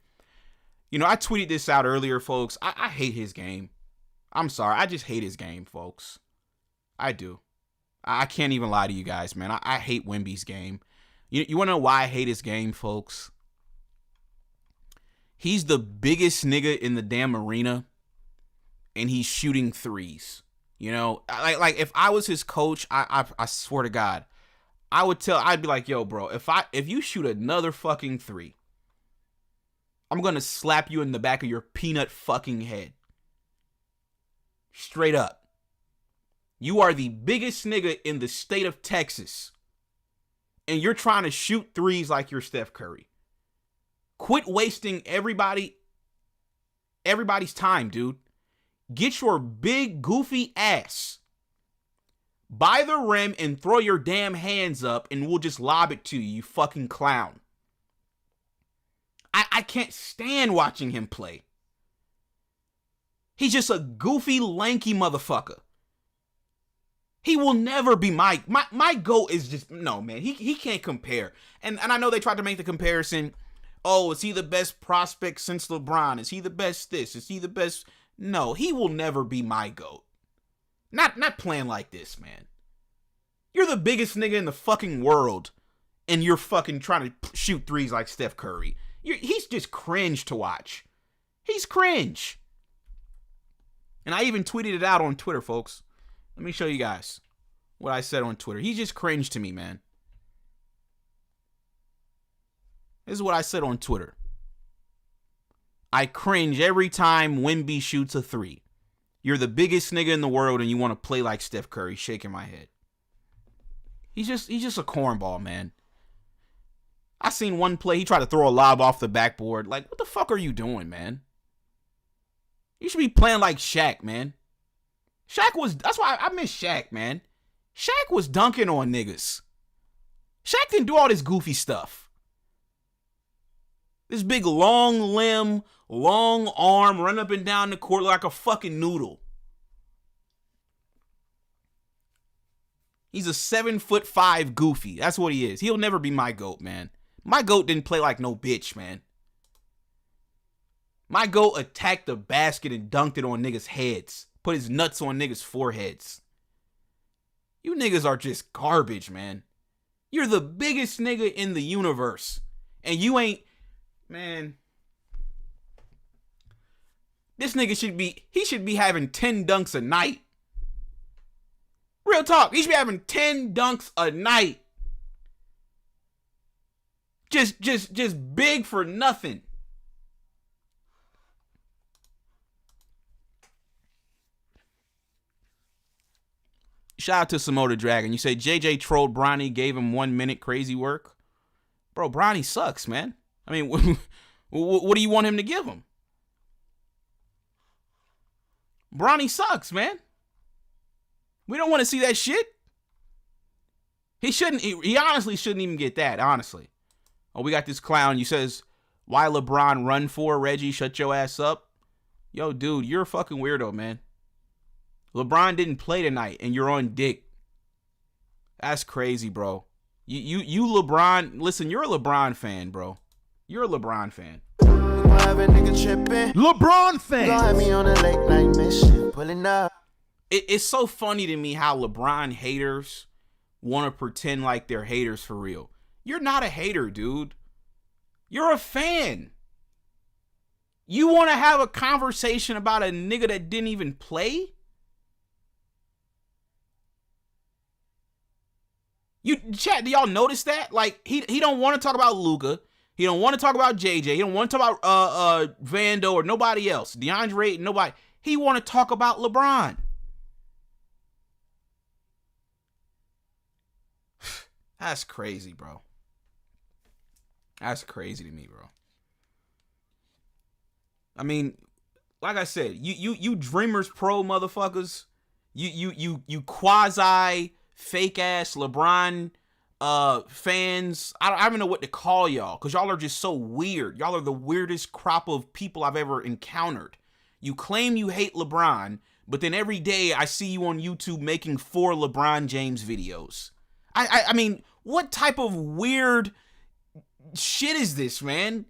I tweeted this out earlier, folks. I hate his game. I'm sorry. I just hate his game, folks. I do. I can't even lie to you guys, man. I hate Wemby's game. You want to know why I hate his game, folks? He's the biggest nigga in the damn arena, and he's shooting threes. Like if I was his coach, I swear to God, I'd be like, yo, bro, if you shoot another fucking three, I'm going to slap you in the back of your peanut fucking head. Straight up. You are the biggest nigga in the state of Texas, and you're trying to shoot threes like you're Steph Curry. Quit wasting everybody's time, dude. Get your big, goofy ass by the rim and throw your damn hands up, and we'll just lob it to you, you fucking clown. I can't stand watching him play. He's just a goofy, lanky motherfucker. He will never be my GOAT is just, no, man. He can't compare. And I know they tried to make the comparison. Oh, is he the best prospect since LeBron? Is he the best this? Is he the best? No, he will never be my GOAT. Not playing like this, man. You're the biggest nigga in the fucking world, and you're fucking trying to shoot threes like Steph Curry. He's just cringe to watch. He's cringe. And I even tweeted it out on Twitter, folks. Let me show you guys what I said on Twitter. He's just cringe to me, man. This is what I said on Twitter. I cringe every time Wemby shoots a three. You're the biggest nigga in the world and you want to play like Steph Curry, shaking my head. He's just a cornball, man. I seen one play, he tried to throw a lob off the backboard. Like, what the fuck are you doing, man? You should be playing like Shaq, man. That's why I miss Shaq, man. Shaq was dunking on niggas. Shaq didn't do all this goofy stuff. This big long limb, long arm, run up and down the court like a fucking noodle. He's a 7'5" goofy. That's what he is. He'll never be my GOAT, man. My GOAT didn't play like no bitch, man. My GOAT attacked the basket and dunked it on niggas' heads. Put his nuts on niggas' foreheads. You niggas are just garbage, man. You're the biggest nigga in the universe. And you ain't, man. This nigga should be having 10 dunks a night. Real talk. He should be having 10 dunks a night. Just big for nothing. Shout out to Samoda Dragon. You say JJ trolled Bronny, gave him 1 minute crazy work. Bro, Bronny sucks, man. I mean, what do you want him to give him? Bronny sucks, man. We don't want to see that shit. He honestly shouldn't even get that, honestly. Oh, we got this clown. You says, why LeBron run for, Reggie? Shut your ass up. Yo, dude, you're a fucking weirdo, man. LeBron didn't play tonight, and you're on dick. That's crazy, bro. You LeBron. Listen, you're a LeBron fan, bro. You're a LeBron fan. LeBron fans. It's so funny to me how LeBron haters want to pretend like they're haters for real. You're not a hater, dude. You're a fan. You want to have a conversation about a nigga that didn't even play? Chat, do y'all notice that? Like, he don't want to talk about Luka. He don't want to talk about JJ. He don't want to talk about Vando or nobody else. DeAndre, nobody. He want to talk about LeBron. That's crazy, bro. That's crazy to me, bro. I mean, like I said, you Dreamers Pro motherfuckers, you quasi fake ass LeBron fans. I don't even know what to call y'all, because y'all are just so weird. Y'all are the weirdest crop of people I've ever encountered. You claim you hate LeBron, but then every day I see you on YouTube making 4 LeBron James videos. I mean, what type of weird shit is this, man?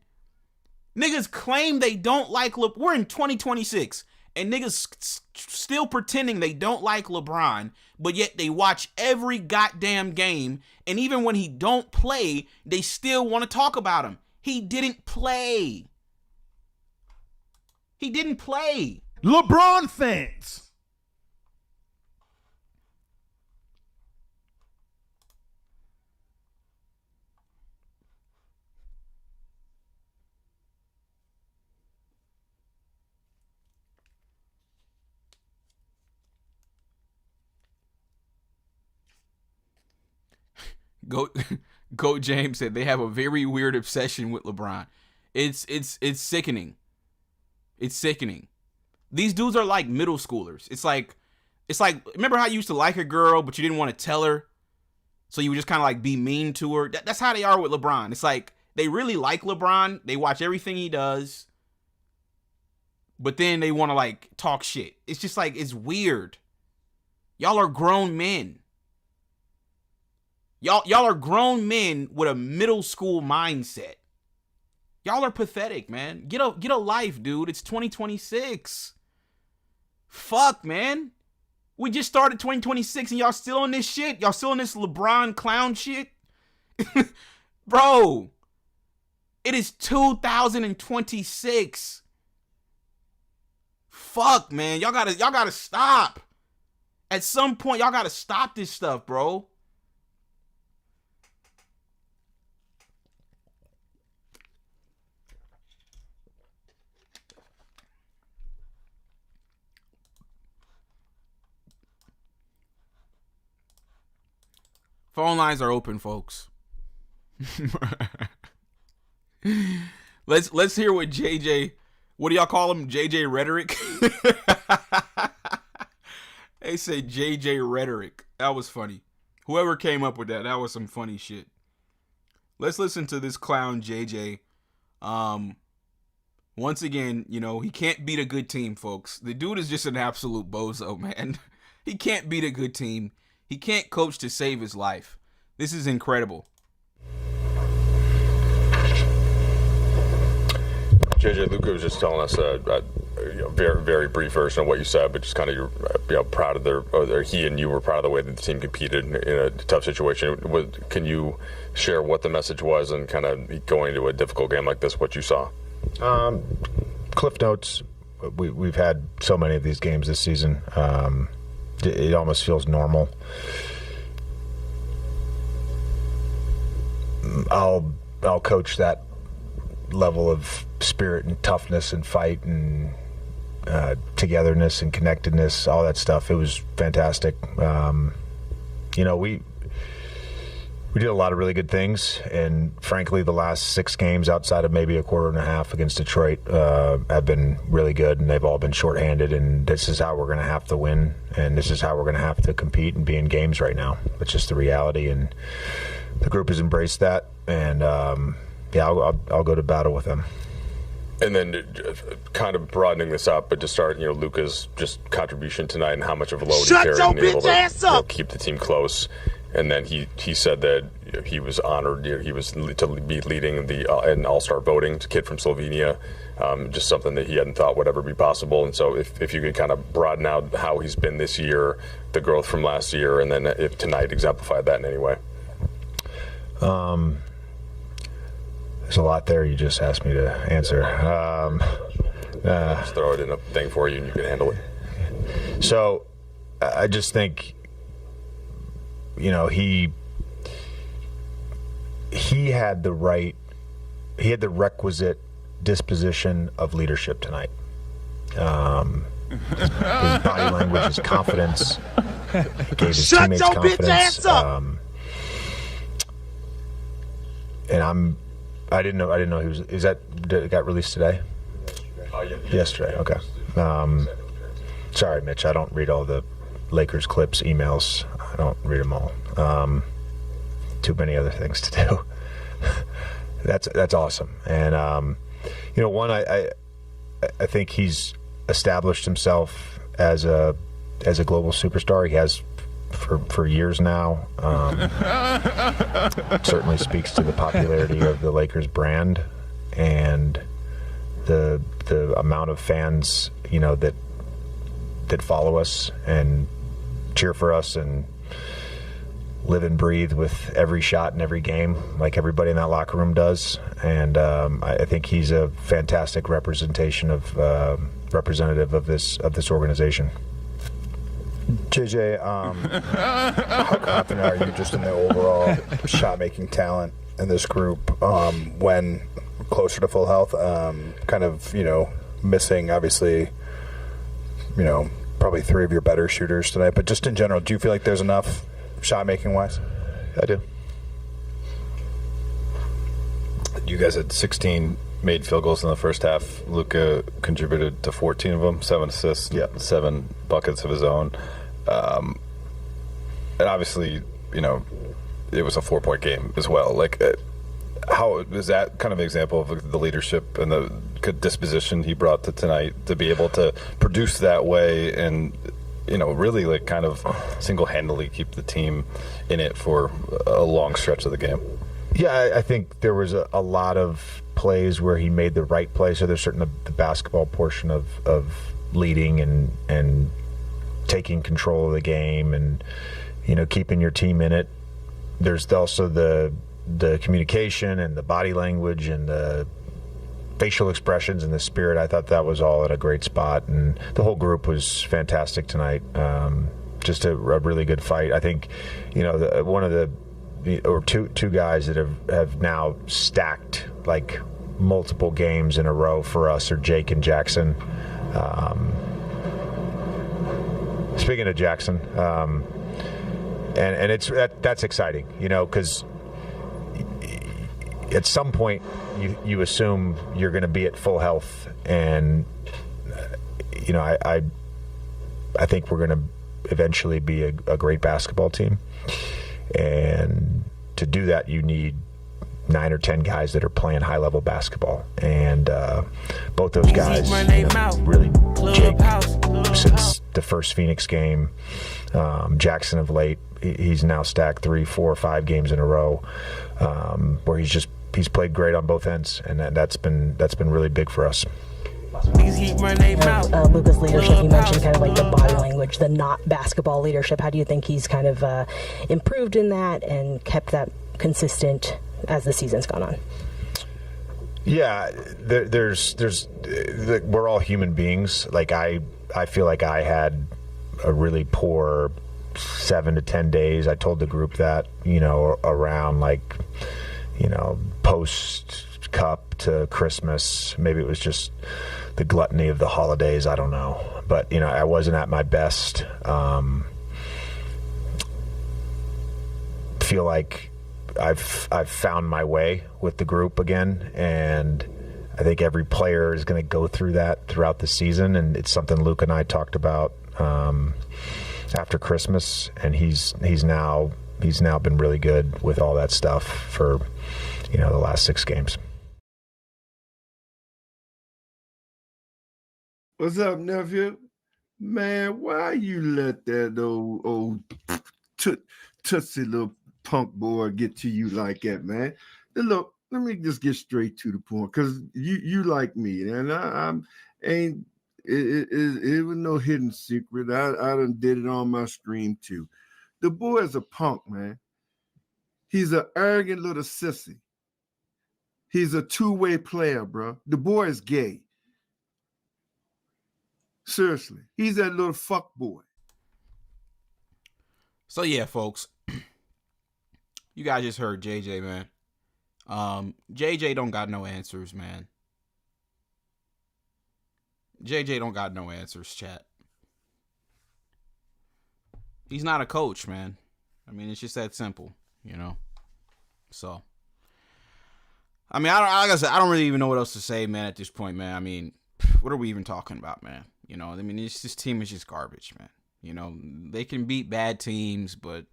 Niggas claim they don't like we're in 2026, and niggas still pretending they don't like LeBron, but yet they watch every goddamn game, and even when he don't play, they still want to talk about him. He didn't play. He didn't play. LeBron fans. Go James said they have a very weird obsession with LeBron. It's sickening. It's sickening. These dudes are like middle schoolers. It's like remember how you used to like a girl but you didn't want to tell her, so you would just kind of like be mean to her. That's how they are with LeBron. It's like they really like LeBron. They watch everything he does, but then they want to like talk shit. It's just like, it's weird. Y'all are grown men. Y'all are grown men with a middle school mindset. Y'all are pathetic, man. Get a life, dude. It's 2026. Fuck, man. We just started 2026 and y'all still on this shit. Y'all still on this LeBron clown shit. Bro, it is 2026. Fuck, man. Y'all gotta stop. At some point, y'all gotta stop this stuff, bro. Phone lines are open, folks. Let's hear what JJ, what do y'all call him? JJ Rhetoric? They say JJ Rhetoric. That was funny. Whoever came up with that was some funny shit. Let's listen to this clown JJ. Once again, you know, he can't beat a good team, folks. The dude is just an absolute bozo, man. He can't beat a good team. He can't coach to save his life. This is incredible. JJ, Luka was just telling us a very, very brief version of what you said, but just kind of you're proud of he and you were proud of the way that the team competed in a tough situation. Can you share what the message was and kind of going into a difficult game like this, what you saw? Cliff notes. We've had so many of these games this season. it almost feels normal. I'll coach that level of spirit and toughness and fight and togetherness and connectedness, all that stuff. It was fantastic. We did a lot of really good things, and frankly, the last 6 games outside of maybe a quarter and a half against Detroit have been really good, and they've all been shorthanded, and this is how we're going to have to win, and this is how we're going to have to compete and be in games right now. It's just the reality, and the group has embraced that, and I'll go to battle with them. And then kind of broadening this up, but to start, Luka's just contribution tonight and how much of a load he carried and able to keep the team close. And then he said that he was honored. He was to be leading an all-star voting, a kid from Slovenia, just something that he hadn't thought would ever be possible. And so if you could kind of broaden out how he's been this year, the growth from last year, and then if tonight exemplified that in any way. There's a lot there you just asked me to answer. Just throw it in a thing for you and you can handle it. So I just think, he had the requisite disposition of leadership tonight. His body language, his confidence, gave his teammates confidence. And I didn't know he was. It got released today? Yesterday. Okay. Sorry, Mitch. I don't read all the Lakers clips, emails. I don't read them all. Too many other things to do. That's awesome. And one, I think he's established himself as a global superstar. He has for years now. Certainly speaks to the popularity of the Lakers brand and the amount of fans that follow us and cheer for us and live and breathe with every shot and every game, like everybody in that locker room does. And I think he's a fantastic representation of representative of this organization. JJ, how confident are you just in the overall shot-making talent in this group when closer to full health? Missing, obviously, probably 3 of your better shooters tonight. But just in general, do you feel like there's enough shot-making-wise? I do. You guys had 16 made field goals in the first half. Luka contributed to 14 of them, 7 assists, 7 buckets of his own. And obviously, it was a 4-point game as well. How is that kind of an example of the leadership and the good disposition he brought to tonight to be able to produce that way and, really kind of single-handedly keep the team in it for a long stretch of the game? Yeah, I think there was a lot of plays where he made the right play. So there's certainly the basketball portion of leading and taking control of the game and, keeping your team in it. There's also the communication and the body language and the facial expressions and the spirit. I thought that was all at a great spot, and the whole group was fantastic tonight. Just a really good fight. I think, one of the two guys that have now stacked like multiple games in a row for us are Jake and Jackson. Speaking of Jackson, and that's exciting, because at some point you assume you're going to be at full health, and I think we're going to eventually be a great basketball team. And to do that, you need 9 or 10 guys that are playing high-level basketball. And both those guys, really, Jake, since the first Phoenix game, Jackson of late, he's now stacked 3, 4, 5 games in a row where he's played great on both ends, and that's been really big for us. Luka's leadership, you mentioned kind of like the body language, the not basketball leadership. How do you think he's kind of improved in that and kept that consistent as the season's gone on? Yeah, we're all human beings. Like I feel like I had a really poor 7 to 10 days. I told the group that, around like, post Cup to Christmas. Maybe it was just the gluttony of the holidays. I don't know. But, I wasn't at my best. Feel like I've found my way with the group again, and I think every player is going to go through that throughout the season, and it's something Luke and I talked about after Christmas, and he's now been really good with all that stuff for the last 6 games. What's up, nephew? Man, why you let that old tootsie little punk boy get to you like that, man? And look, let me just get straight to the point, because you like me, and I'm ain't it was no hidden secret. I done did it on my stream too. The boy is a punk, man. He's an arrogant little sissy. He's a two-way player, bro. The boy is gay. Seriously, he's that little fuck boy. So yeah, folks, you guys just heard JJ, man. JJ don't got no answers, man. JJ don't got no answers, chat. He's not a coach, man. I mean, it's just that simple, So, I mean, like I said, I don't really even know what else to say, man, at this point, man. I mean, what are we even talking about, man? I mean, this team is just garbage, man. They can beat bad teams, but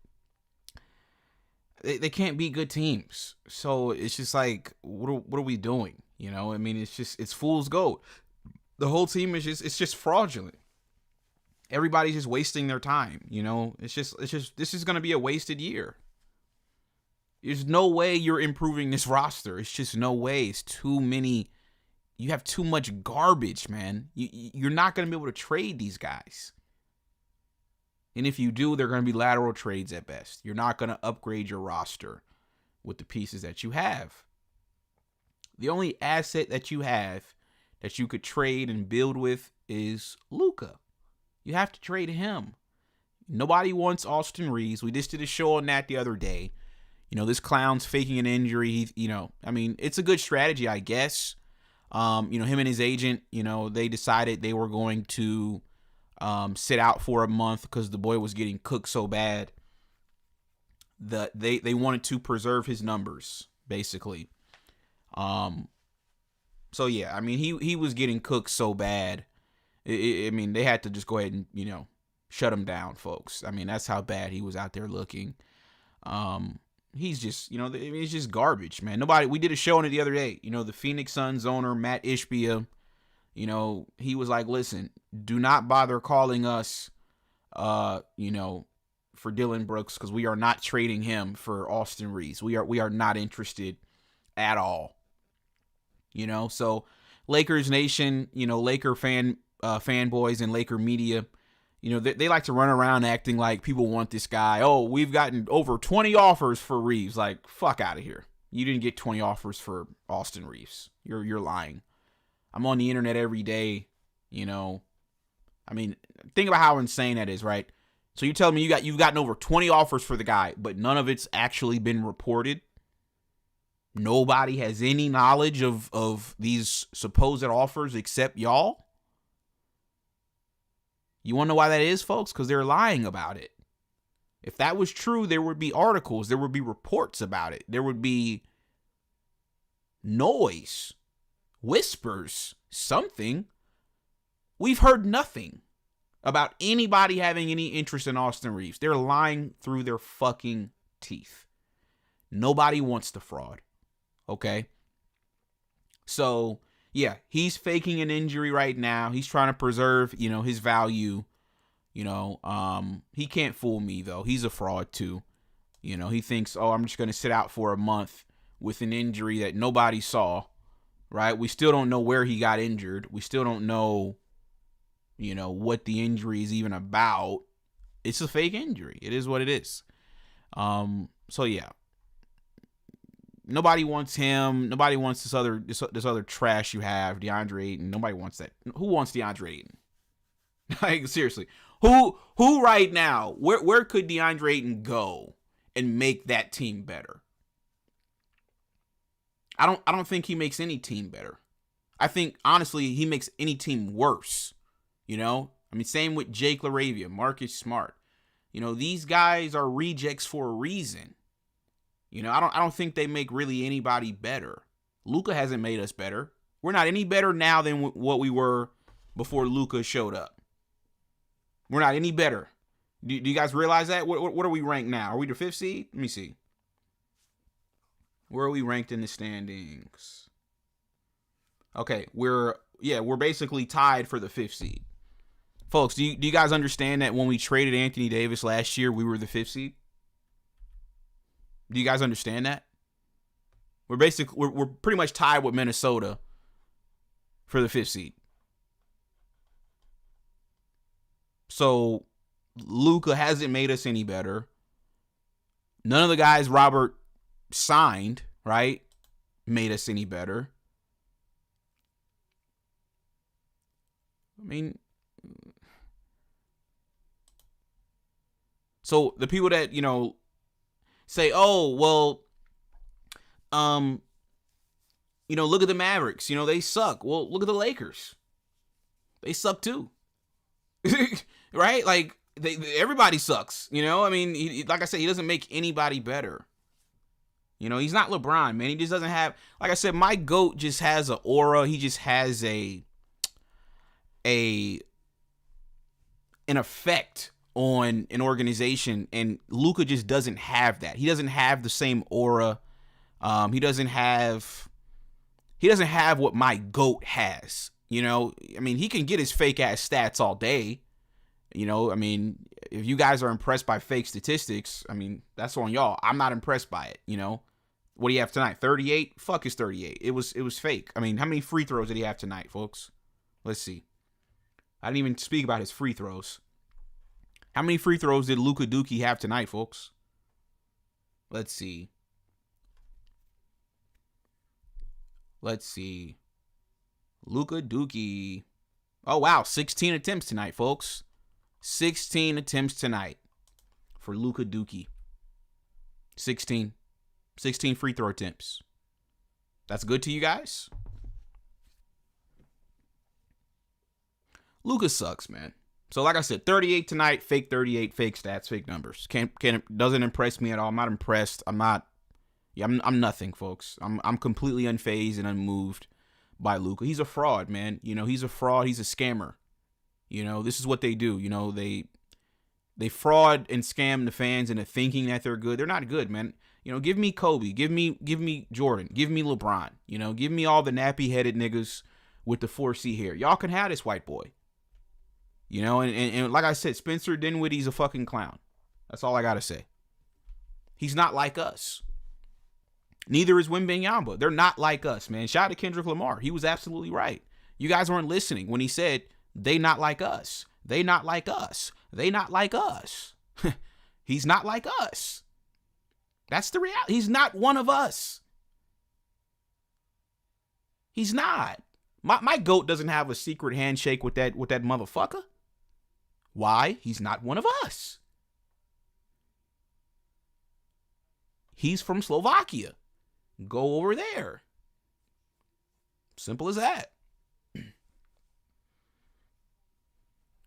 they can't beat good teams. So it's just like, what are we doing? I mean, it's fool's gold. The whole team is just fraudulent. Everybody's just wasting their time. It's just this is gonna be a wasted year. There's no way you're improving this roster. It's just no way. It's too many. You have too much garbage, man. You're not gonna be able to trade these guys. And if you do, they're going to be lateral trades at best. You're not going to upgrade your roster with the pieces that you have. The only asset that you have that you could trade and build with is Luka. You have to trade him. Nobody wants Austin Reeves. We just did a show on that the other day. This clown's faking an injury. I mean, it's a good strategy, I guess. Him and his agent, they decided they were going to sit out for a month because the boy was getting cooked so bad that they wanted to preserve his numbers, basically. So yeah, I mean, he was getting cooked so bad. I mean, they had to just go ahead and shut him down, folks. I mean, that's how bad he was out there looking. He's just it's just garbage, man. We did a show on it the other day. The Phoenix Suns owner Matt Ishbia. He was like, listen, do not bother calling us, for Dylan Brooks, because we are not trading him for Austin Reeves. We are not interested at all. So Lakers Nation, Laker fanboys and Laker media, they like to run around acting like people want this guy. Oh, we've gotten over 20 offers for Reeves. Like, fuck out of here. You didn't get 20 offers for Austin Reeves. You're lying. I'm on the internet every day, I mean, think about how insane that is, right? So you tell me you've gotten over 20 offers for the guy, but none of it's actually been reported. Nobody has any knowledge of these supposed offers except y'all. You want to know why that is, folks? Because they're lying about it. If that was true, there would be articles, there would be reports about it, there would be noise. Whispers, something. We've heard nothing about anybody having any interest in Austin Reeves. They're lying through their fucking teeth. Nobody wants the fraud. Okay? So, yeah, he's faking an injury right now. He's trying to preserve, his value. He can't fool me, though. He's a fraud, too. He thinks, I'm just going to sit out for a month with an injury that nobody saw. Right? We still don't know where he got injured. We still don't know, what the injury is even about. It's a fake injury. It is what it is. So yeah. Nobody wants him. Nobody wants this other trash you have, DeAndre Ayton. Nobody wants that. Who wants DeAndre Ayton? Like, seriously. Who right now, where could DeAndre Ayton go and make that team better? I don't think he makes any team better. I think, honestly, he makes any team worse. You know? I mean, same with Jake LaRavia, Marcus Smart. You know, these guys are rejects for a reason. You know, I don't think they make really anybody better. Luka hasn't made us better. We're not any better now than what we were before Luka showed up. We're not any better. Do you guys realize that? What are we ranked now? Are we the 5th seed? Let me see. Where are we ranked in the standings? Okay, we're basically tied for the 5th seed. Folks, do you guys understand that when we traded Anthony Davis last year, we were the 5th seed? Do you guys understand that? We're pretty much tied with Minnesota for the 5th seed. So Luka hasn't made us any better. None of the guys Robert signed, right, made us any better. I mean, so the people that, you know, say, oh, well, you know, look at the Mavericks. You know, they suck. Well, look at the Lakers. They suck too. Right? Like, everybody sucks. You know, I mean, like I said, he doesn't make anybody better. You know, he's not LeBron, man. He just doesn't have, like I said, my GOAT just has an aura. He just has an effect on an organization, and Luka just doesn't have that. He doesn't have the same aura. He doesn't have what my GOAT has. You know, I mean, he can get his fake ass stats all day. You know, I mean, if you guys are impressed by fake statistics, I mean, that's on y'all. I'm not impressed by it. You know, what do you have tonight? 38? Fuck his 38. It was fake. I mean, how many free throws did he have tonight, folks? Let's see. I didn't even speak about his free throws. How many free throws did Luka Doncic have tonight, folks? Let's see. Luka Doncic. Oh, wow. 16 attempts tonight, folks. 16 attempts tonight for Luka Doncic. 16 free throw attempts. That's good to you guys? Luka sucks, man. So like I said, 38 tonight, fake 38, fake stats, fake numbers. Doesn't impress me at all. I'm not impressed. I'm nothing, folks. I'm completely unfazed and unmoved by Luka. He's a fraud, man. You know, he's a fraud. He's a scammer. You know, this is what they do. You know, they fraud and scam the fans into thinking that they're good. They're not good, man. You know, give me Kobe, give me Jordan, give me LeBron. You know, give me all the nappy-headed niggas with the 4C hair. Y'all can have this white boy. You know, and like I said, Spencer Dinwiddie's a fucking clown. That's all I gotta say. He's not like us. Neither is Wenbanyama. They're not like us, man. Shout out to Kendrick Lamar. He was absolutely right. You guys weren't listening when he said, they not like us. They not like us. They not like us. He's not like us. That's the reality. He's not one of us. He's not. My GOAT doesn't have a secret handshake with that motherfucker. Why? He's not one of us. He's from Slovakia. Go over there. Simple as that.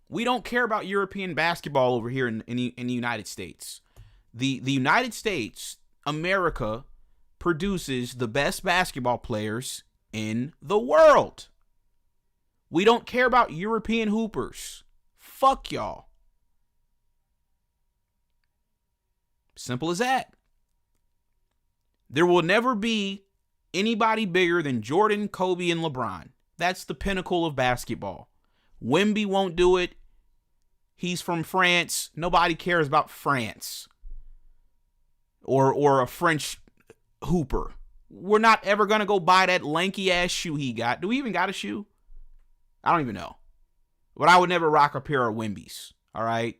We don't care about European basketball over here in the United States. The United States, America, produces the best basketball players in the world. We don't care about European hoopers. Fuck y'all. Simple as that. There will never be anybody bigger than Jordan, Kobe, and LeBron. That's the pinnacle of basketball. Wemby won't do it. He's from France. Nobody cares about France. Or a French hooper. We're not ever going to go buy that lanky ass shoe he got. Do we even got a shoe? I don't even know. But I would never rock a pair of Wembys. All right?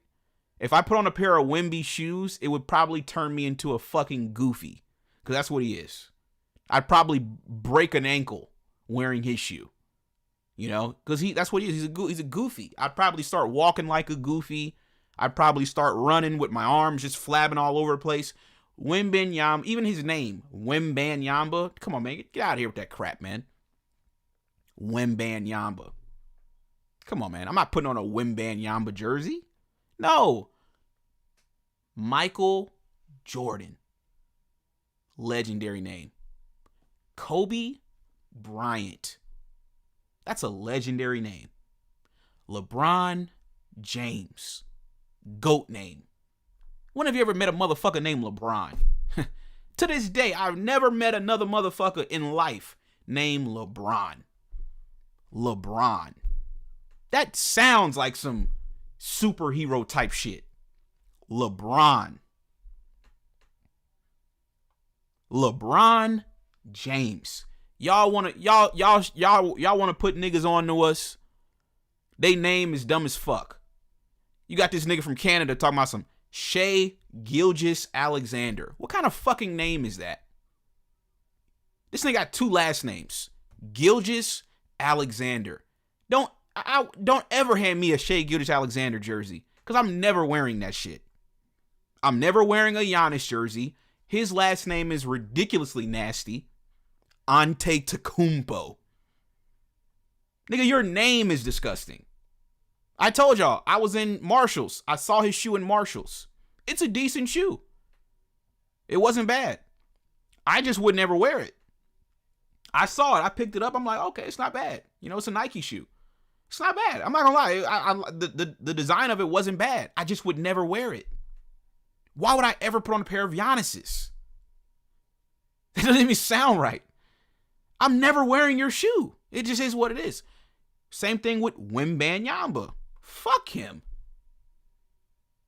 If I put on a pair of Wemby shoes, it would probably turn me into a fucking goofy. Because that's what he is. I'd probably break an ankle wearing his shoe. You know, because that's what he is. He's a goofy. I'd probably start walking like a goofy. I'd probably start running with my arms just flabbing all over the place. Wenbanyama, even his name, Wenbanyama. Come on, man. Get out of here with that crap, man. Wenbanyama. Come on, man. I'm not putting on a Wenbanyama jersey. No. Michael Jordan. Legendary name. Kobe Bryant. That's a legendary name. LeBron James. GOAT name. When have you ever met a motherfucker named LeBron? To this day, I've never met another motherfucker in life named LeBron. LeBron. That sounds like some superhero type shit. LeBron. LeBron James. Y'all wanna put niggas on to us. They name is dumb as fuck. You got this nigga from Canada talking about some Shai Gilgeous-Alexander. What kind of fucking name is that? This nigga got 2 last names. Gilgeous-Alexander. Don't ever hand me a Shai Gilgeous-Alexander jersey, because I'm never wearing that shit. I'm never wearing a Giannis jersey. His last name is ridiculously nasty. Antetokounmpo. Nigga, your name is disgusting. I told y'all, I was in Marshall's. I saw his shoe in Marshall's. It's a decent shoe. It wasn't bad. I just would never wear it. I saw it. I picked it up. I'm like, okay, it's not bad. You know, it's a Nike shoe. It's not bad. I'm not gonna lie. The design of it wasn't bad. I just would never wear it. Why would I ever put on a pair of Giannis's? That doesn't even sound right. I'm never wearing your shoe. It just is what it is. Same thing with Wenbanyama. Fuck him.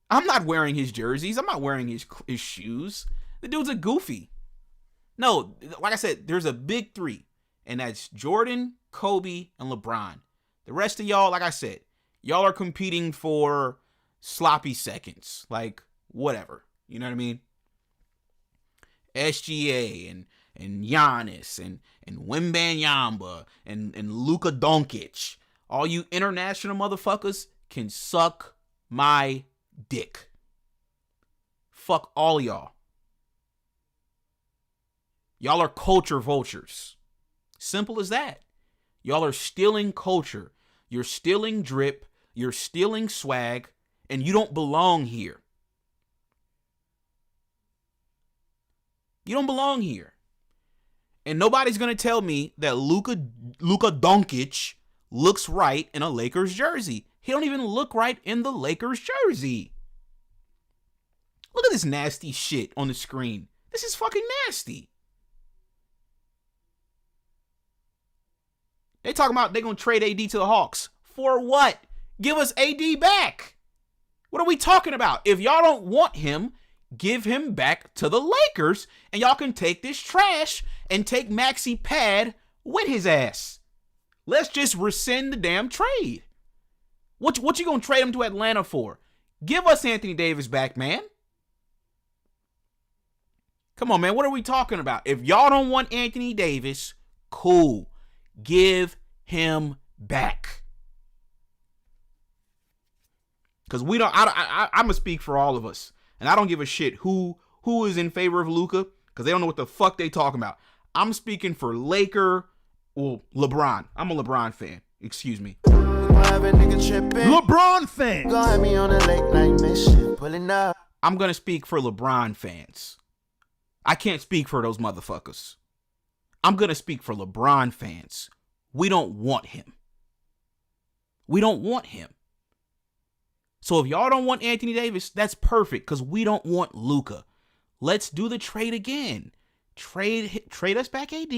I'm not wearing his jerseys. I'm not wearing his shoes. The dude's a goofy. No, like I said, there's a big 3. And that's Jordan, Kobe, and LeBron. The rest of y'all, like I said, y'all are competing for sloppy seconds. Like, whatever. You know what I mean? SGA and Giannis and Wenbanyama and Luka Doncic. All you international motherfuckers can suck my dick. Fuck all y'all. Y'all are culture vultures. Simple as that. Y'all are stealing culture. You're stealing drip. You're stealing swag. And you don't belong here. You don't belong here. And nobody's going to tell me that Luka Doncic looks right in a Lakers jersey. He don't even look right in the Lakers jersey. Look at this nasty shit on the screen. This is fucking nasty. They talking about they going to trade AD to the Hawks. For what? Give us AD back. What are we talking about? If y'all don't want him, give him back to the Lakers, and y'all can take this trash and take Maxi Pad with his ass. Let's just rescind the damn trade. What you gonna trade him to Atlanta for? Give us Anthony Davis back, man. Come on, man. What are we talking about? If y'all don't want Anthony Davis, cool. Give him back. Because we don't. I'm gonna speak for all of us. And I don't give a shit who is in favor of Luka, because they don't know what the fuck they talking about. I'm speaking for LeBron. I'm a LeBron fan. Excuse me. LeBron fan. I'm going to speak for LeBron fans. I can't speak for those motherfuckers. I'm going to speak for LeBron fans. We don't want him. We don't want him. So if y'all don't want Anthony Davis, that's perfect, because we don't want Luka. Let's do the trade again. Trade us back AD,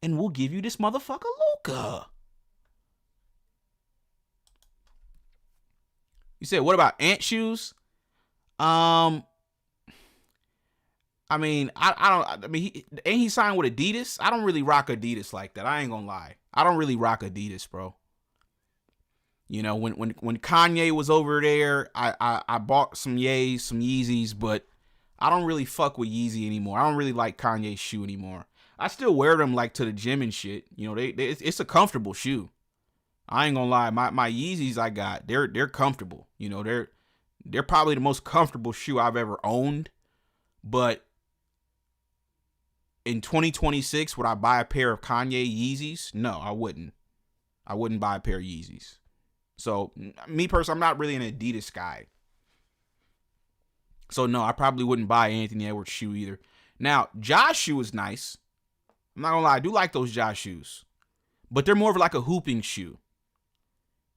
and we'll give you this motherfucker Luka. You said, what about ant shoes? I mean, ain't he signed with Adidas? I don't really rock Adidas like that. I ain't gonna lie. I don't really rock Adidas, bro. You know, when Kanye was over there, I bought some Yeezys, but I don't really fuck with Yeezy anymore. I don't really like Kanye's shoe anymore. I still wear them like to the gym and shit. You know, it's a comfortable shoe. I ain't gonna lie. My Yeezys I got, they're comfortable. You know, they're probably the most comfortable shoe I've ever owned. But in 2026, would I buy a pair of Kanye Yeezys? No, I wouldn't. I wouldn't buy a pair of Yeezys. So, me personally, I'm not really an Adidas guy. So, no, I probably wouldn't buy Anthony Edwards shoe either. Now, Josh shoe is nice. I'm not gonna lie, I do like those Josh shoes. But they're more of like a hooping shoe.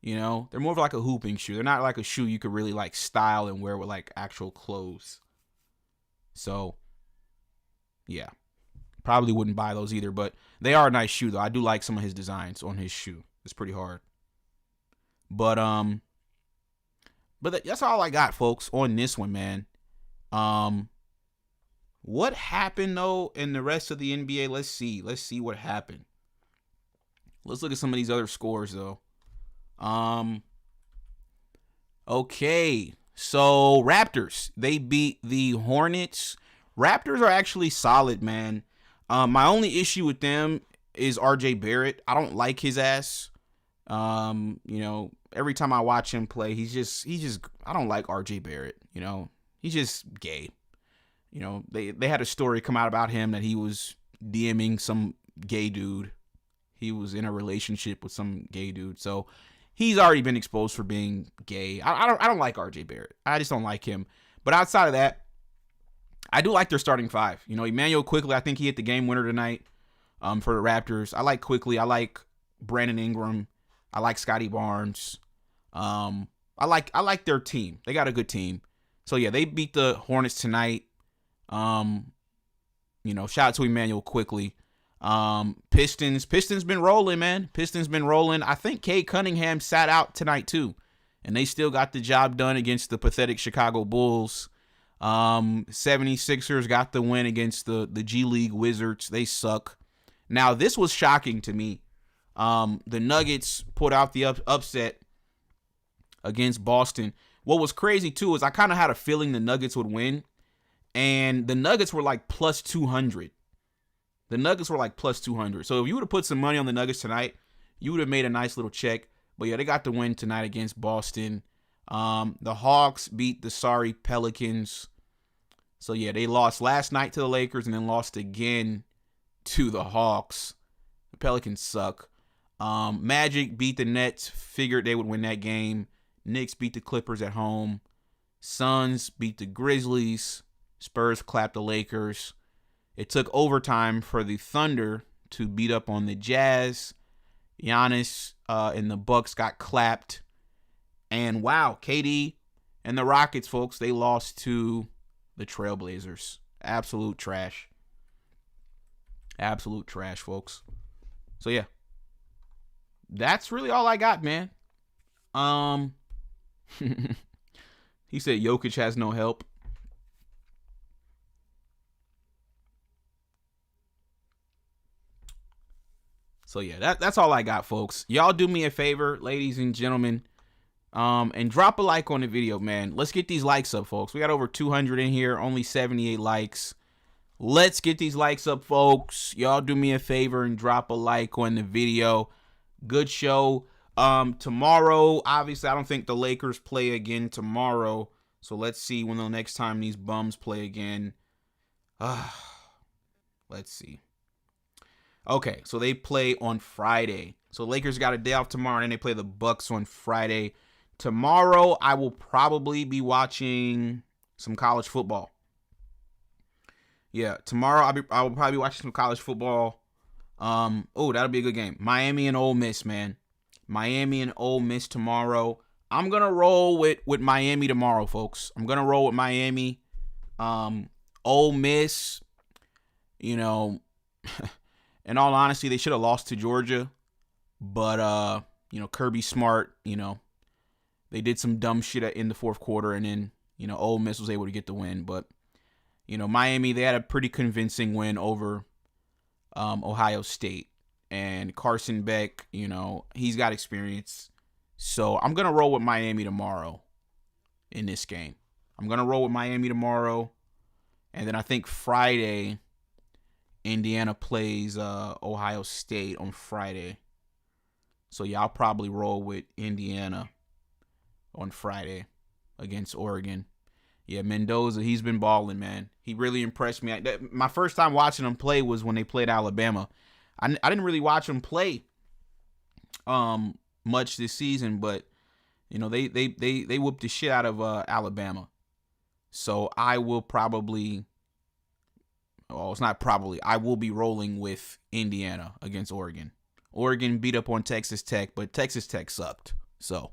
You know, they're more of like a hooping shoe. They're not like a shoe you could really like style and wear with like actual clothes. So, yeah. Probably wouldn't buy those either, but they are a nice shoe though. I do like some of his designs on his shoe. It's pretty hard. But that's all I got, folks, on this one, man. What happened though in the rest of the NBA? Let's see what happened. Let's look at some of these other scores though. Okay. So Raptors, they beat the Hornets. Raptors are actually solid, man. My only issue with them is RJ Barrett. I don't like his ass. You know, every time I watch him play, he's just I don't like RJ Barrett, you know. He's just gay. You know, they had a story come out about him that he was DMing some gay dude. He was in a relationship with some gay dude. So he's already been exposed for being gay. I don't like RJ Barrett. I just don't like him. But outside of that, I do like their starting five. You know, Emmanuel Quickly, I think he hit the game winner tonight for the Raptors. I like Quickly. I like Brandon Ingram. I like Scotty Barnes. I like their team. They got a good team. So yeah, they beat the Hornets tonight. You know, shout out to Emmanuel Quickly. Pistons been rolling, man. Pistons been rolling. I think Cade Cunningham sat out tonight too, and they still got the job done against the pathetic Chicago Bulls. 76ers got the win against the G League Wizards. They suck. Now, this was shocking to me. The Nuggets put out the upset against Boston. What was crazy too is I kind of had a feeling the Nuggets would win, and the Nuggets were like plus 200. The Nuggets were like plus 200. So if you would have put some money on the Nuggets tonight, you would have made a nice little check. But yeah, they got the win tonight against Boston. The Hawks beat the sorry Pelicans. So yeah, they lost last night to the Lakers and then lost again to the Hawks. The Pelicans suck. Magic beat the Nets. Figured they would win that game. Knicks beat the Clippers at home. Suns beat the Grizzlies. Spurs clapped the Lakers. It took overtime for the Thunder to beat up on the Jazz. Giannis and the Bucks got clapped. And wow, KD and the Rockets, folks, they lost to the Trailblazers. Absolute trash. Absolute trash, folks. So yeah. That's really all I got, man. He said Jokic has no help. So yeah, that's all I got, folks. Y'all do me a favor, ladies and gentlemen, and drop a like on the video, man. Let's get these likes up, folks. We got over 200 in here, only 78 likes. Let's get these likes up, folks. Y'all do me a favor and drop a like on the video. Good show. Tomorrow, obviously, I don't think the Lakers play again tomorrow. So let's see when the next time these bums play again. Let's see. Okay, so they play on Friday. So Lakers got a day off tomorrow, and then they play the Bucks on Friday. Tomorrow, I will probably be watching some college football. Yeah, tomorrow I will probably be watching some college football. That'll be a good game. Miami and Ole Miss, man. Miami and Ole Miss tomorrow. I'm gonna roll with Miami tomorrow, folks. I'm gonna roll with Miami. Ole Miss, you know. In all honesty, they should have lost to Georgia. But, Kirby Smart, they did some dumb shit in the fourth quarter. And then, Ole Miss was able to get the win. But, Miami, they had a pretty convincing win over Ohio State. And Carson Beck, he's got experience. So I'm going to roll with Miami tomorrow in this game. I'm going to roll with Miami tomorrow. And then I think Friday, Indiana plays Ohio State on Friday. So yeah, I'll probably roll with Indiana on Friday against Oregon. Yeah, Mendoza, he's been balling, man. He really impressed me. My first time watching him play was when they played Alabama. I didn't really watch him play much this season, but you know, they whooped the shit out of Alabama. So I will probably, well, it's not probably, I will be rolling with Indiana against Oregon. Oregon beat up on Texas Tech, but Texas Tech sucked. So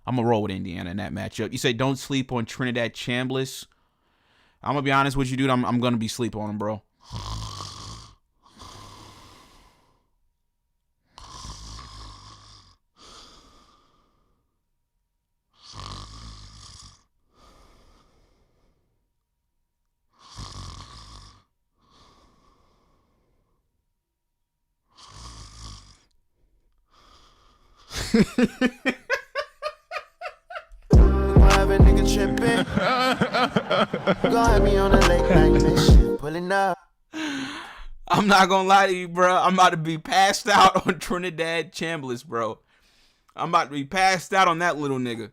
I'm going to roll with Indiana in that matchup. You say don't sleep on Trinidad Chambliss. I'm going to be honest with you, dude. I'm going to be sleep on him, bro. Have a nigga tripping. Go have me on a late night mission. Pulling up. I'm not gonna lie to you, bro. I'm about to be passed out on Trinidad Chambliss, bro. I'm about to be passed out on that little nigga.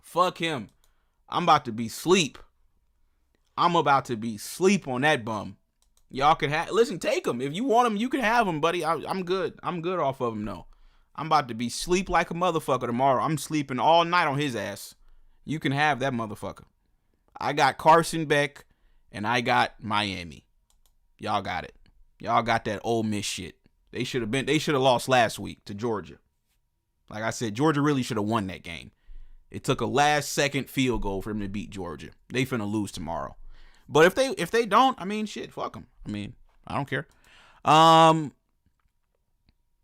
Fuck him. I'm about to be sleep. I'm about to be sleep on that bum. Y'all can listen, take him. If you want him, you can have him, buddy. I'm good. I'm good off of him, though. I'm about to be sleep like a motherfucker tomorrow. I'm sleeping all night on his ass. You can have that motherfucker. I got Carson Beck, and I got Miami. Y'all got it. Y'all got that Ole Miss shit. They should have lost last week to Georgia. Like I said, Georgia really should have won that game. It took a last-second field goal for them to beat Georgia. They finna lose tomorrow. But if they don't, I mean, shit, fuck them. I mean, I don't care.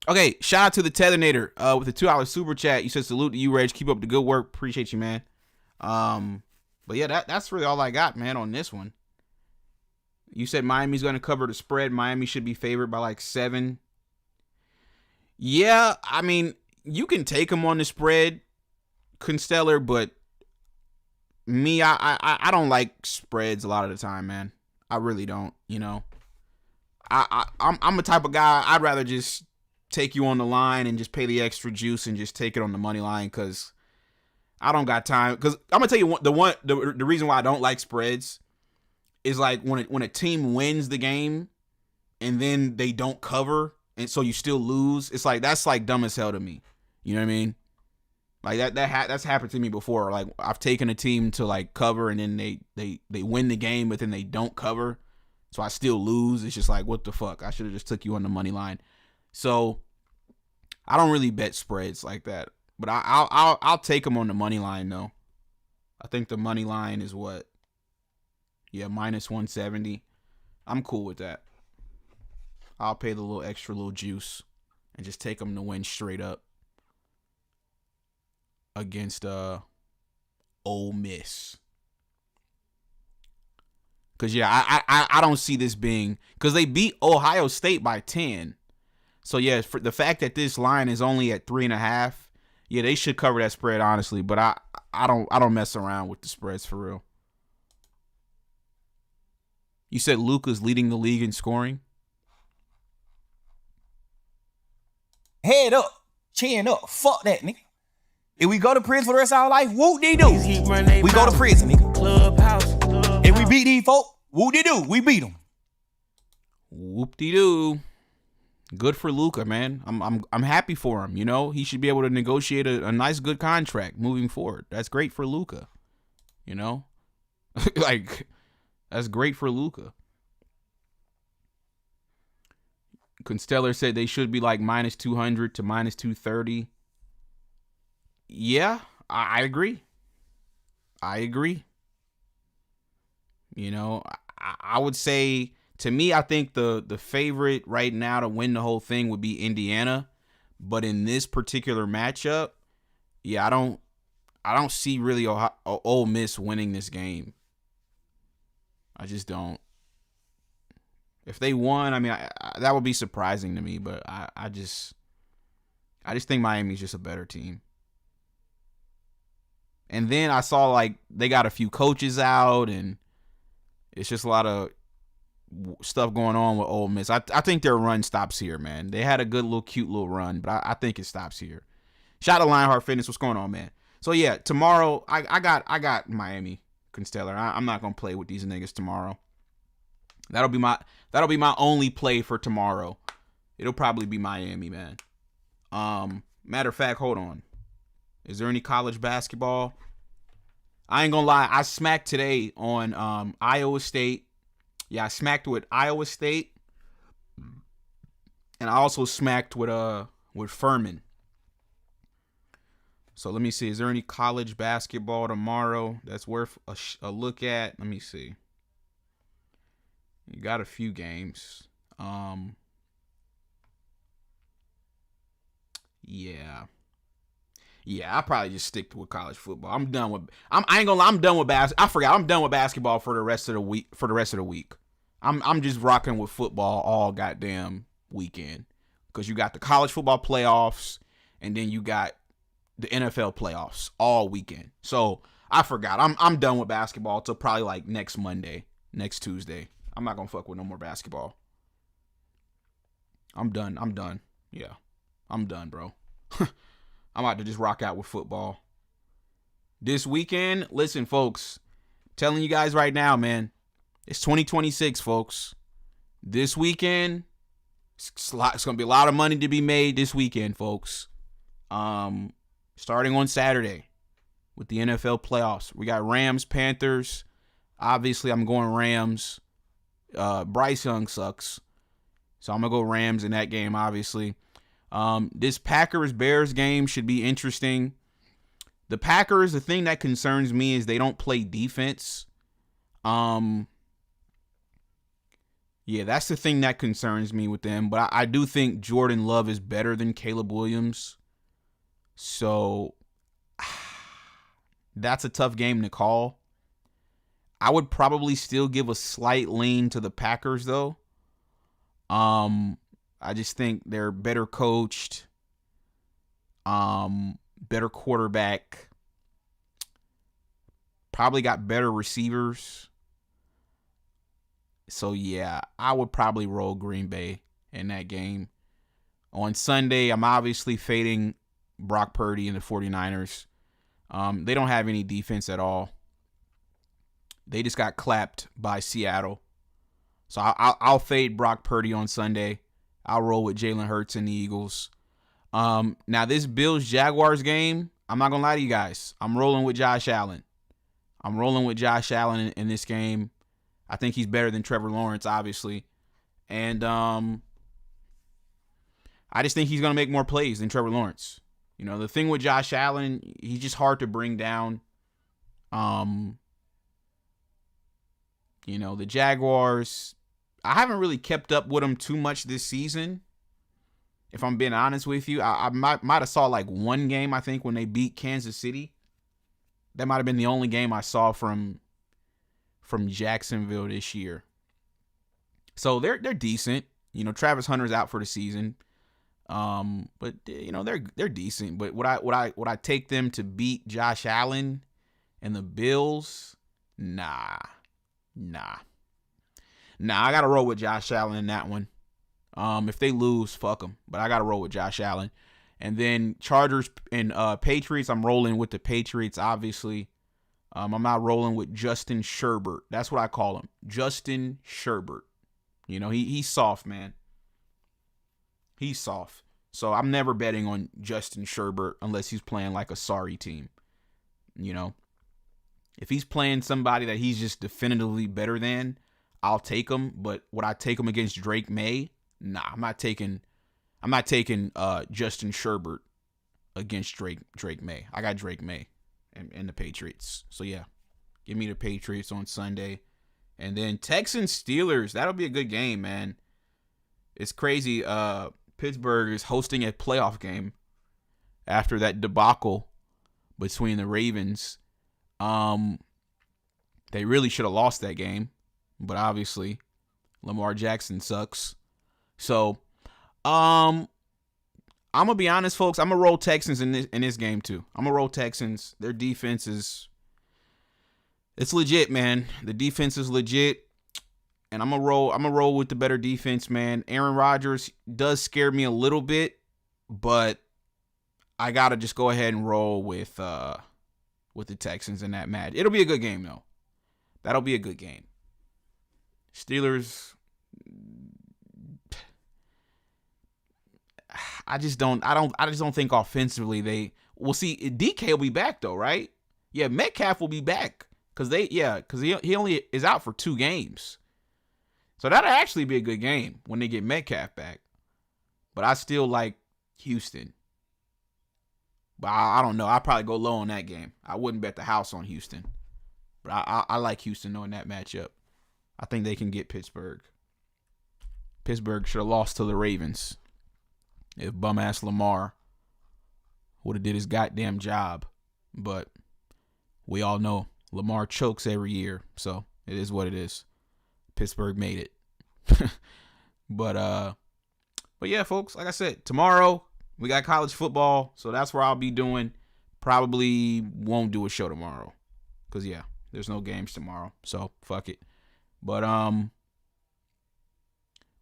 Okay, shout out to the Tethernator with the $2 super chat. You said salute to you, Reg. Keep up the good work. Appreciate you, man. But yeah, that's really all I got, man, on this one. You said Miami's going to cover the spread. Miami should be favored by like 7. Yeah, I mean, you can take them on the spread, Constellar, but me, I don't like spreads a lot of the time, man. I really don't, you know. I'm a type of guy, I'd rather just take you on the line and just pay the extra juice and just take it on the money line, because I don't got time. Because I'm gonna tell you the reason why I don't like spreads is like when a team wins the game and then they don't cover and so you still lose. It's like that's like dumb as hell to me. You know what I mean? Like that's happened to me before. Like I've taken a team to like cover and then they win the game but then they don't cover, so I still lose. It's just like, what the fuck? I should have just took you on the money line. So I don't really bet spreads like that, but I'll take them on the money line though. I think the money line is what? Yeah, minus 170. I'm cool with that. I'll pay the little extra little juice and just take them to win straight up against Ole Miss. Cause yeah, I don't see this being, cause they beat Ohio State by 10. So yeah, for the fact that this line is only at 3.5, yeah, they should cover that spread, honestly. But I don't mess around with the spreads for real. You said Luka's leading the league in scoring? Head up, chin up, fuck that, nigga. If we go to prison for the rest of our life, whoop-de-doo. We go to prison, nigga. If we beat these folk, whoop-de-doo, we beat them. Whoop-de-doo. Good for Luka, man. I'm happy for him, you know? He should be able to negotiate a nice, good contract moving forward. That's great for Luka, you know? Like, that's great for Luka. Constellar said they should be like minus 200 to minus 230. Yeah, I agree. I agree. You know, I would say, to me, I think the favorite right now to win the whole thing would be Indiana. But in this particular matchup, yeah, I don't see really Ole Miss winning this game. I just don't. If they won, I mean, that would be surprising to me. But I just think Miami's just a better team. And then I saw like they got a few coaches out, and it's just a lot of stuff going on with Ole Miss. I think their run stops here, man. They had a good little cute little run, but I think it stops here. Shout out to Lionheart Fitness. What's going on, man? So yeah, tomorrow I got Miami Constellar. I'm not gonna play with these niggas tomorrow. That'll be my only play for tomorrow. It'll probably be Miami, man. Matter of fact, hold on. Is there any college basketball? I ain't gonna lie. I smacked today on Iowa State. Yeah, I smacked with Iowa State, and I also smacked with Furman. So let me see. Is there any college basketball tomorrow that's worth a look at? Let me see. You got a few games. Yeah, I'll probably just stick with college football. I ain't gonna lie, I'm done with I forgot I'm done with basketball for the rest of the week. I'm just rocking with football all goddamn weekend. Because you got the college football playoffs, and then you got the NFL playoffs all weekend. So I forgot. I'm done with basketball till probably like next Monday, next Tuesday. I'm not gonna fuck with no more basketball. I'm done. Yeah. I'm done, bro. I'm about to just rock out with football. This weekend, listen, folks, telling you guys right now, man, it's 2026, folks. This weekend, it's going to be a lot of money to be made this weekend, folks. Starting on Saturday with the NFL playoffs. We got Rams, Panthers. Obviously, I'm going Rams. Bryce Young sucks. So I'm going to go Rams in that game, obviously. This Packers-Bears game should be interesting. The Packers, the thing that concerns me is they don't play defense. Yeah, that's the thing that concerns me with them. But I do think Jordan Love is better than Caleb Williams. So that's a tough game to call. I would probably still give a slight lean to the Packers, though. I just think they're better coached, better quarterback, probably got better receivers. So, yeah, I would probably roll Green Bay in that game. On Sunday, I'm obviously fading Brock Purdy and the 49ers. They don't have any defense at all. They just got clapped by Seattle. So I'll fade Brock Purdy on Sunday. I'll roll with Jalen Hurts and the Eagles. Now, this Bills-Jaguars game, I'm not going to lie to you guys. I'm rolling with Josh Allen. I'm rolling with Josh Allen in this game. I think he's better than Trevor Lawrence, obviously. And I just think he's going to make more plays than Trevor Lawrence. You know, the thing with Josh Allen, he's just hard to bring down. You know, the Jaguars, I haven't really kept up with them too much this season. If I'm being honest with you, I might have saw like one game, I think, when they beat Kansas City. That might have been the only game I saw from Jacksonville this year. So they're decent. You know, Travis Hunter's out for the season. But you know, they're decent. But would I take them to beat Josh Allen and the Bills? Nah. I gotta roll with Josh Allen in that one. If they lose, fuck them. But I gotta roll with Josh Allen. And then Chargers and Patriots, I'm rolling with the Patriots, obviously. I'm not rolling with Justin Sherbert. That's what I call him. Justin Sherbert. You know, he's soft, man. He's soft. So I'm never betting on Justin Sherbert unless he's playing like a sorry team. You know? If he's playing somebody that he's just definitively better than, I'll take him. But would I take him against Drake May? Nah, I'm not taking Justin Sherbert against Drake May. I got Drake May and the Patriots. So yeah, give me the Patriots on Sunday. And then Texans Steelers, that'll be a good game, man. It's crazy. Pittsburgh is hosting a playoff game after that debacle between the Ravens. They really should have lost that game, but obviously Lamar Jackson sucks. So, I'm gonna be honest, folks. I'm gonna roll Texans in this game too. I'm gonna roll Texans. Their defense it's legit, man. The defense is legit. and I'm gonna roll with the better defense, man. Aaron Rodgers does scare me a little bit, but I gotta just go ahead and roll with the Texans in that match. It'll be a good game though. That'll be a good game. Steelers. I just don't think offensively we'll see. DK will be back though, right? Yeah, Metcalf will be back because he only is out for 2 games. So that'll actually be a good game when they get Metcalf back. But I still like Houston. But I don't know. I'll probably go low on that game. I wouldn't bet the house on Houston. But I like Houston though in that matchup. I think they can get Pittsburgh. Pittsburgh should have lost to the Ravens if bum-ass Lamar would have did his goddamn job. But we all know Lamar chokes every year, so it is what it is. Pittsburgh made it. But yeah, folks, like I said, tomorrow we got college football, so that's where I'll be doing. Probably won't do a show tomorrow because, yeah, there's no games tomorrow, so fuck it. But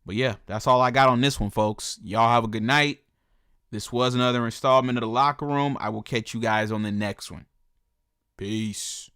yeah, that's all I got on this one, folks. Y'all have a good night. This was another installment of The Locker Room. I will catch you guys on the next one. Peace.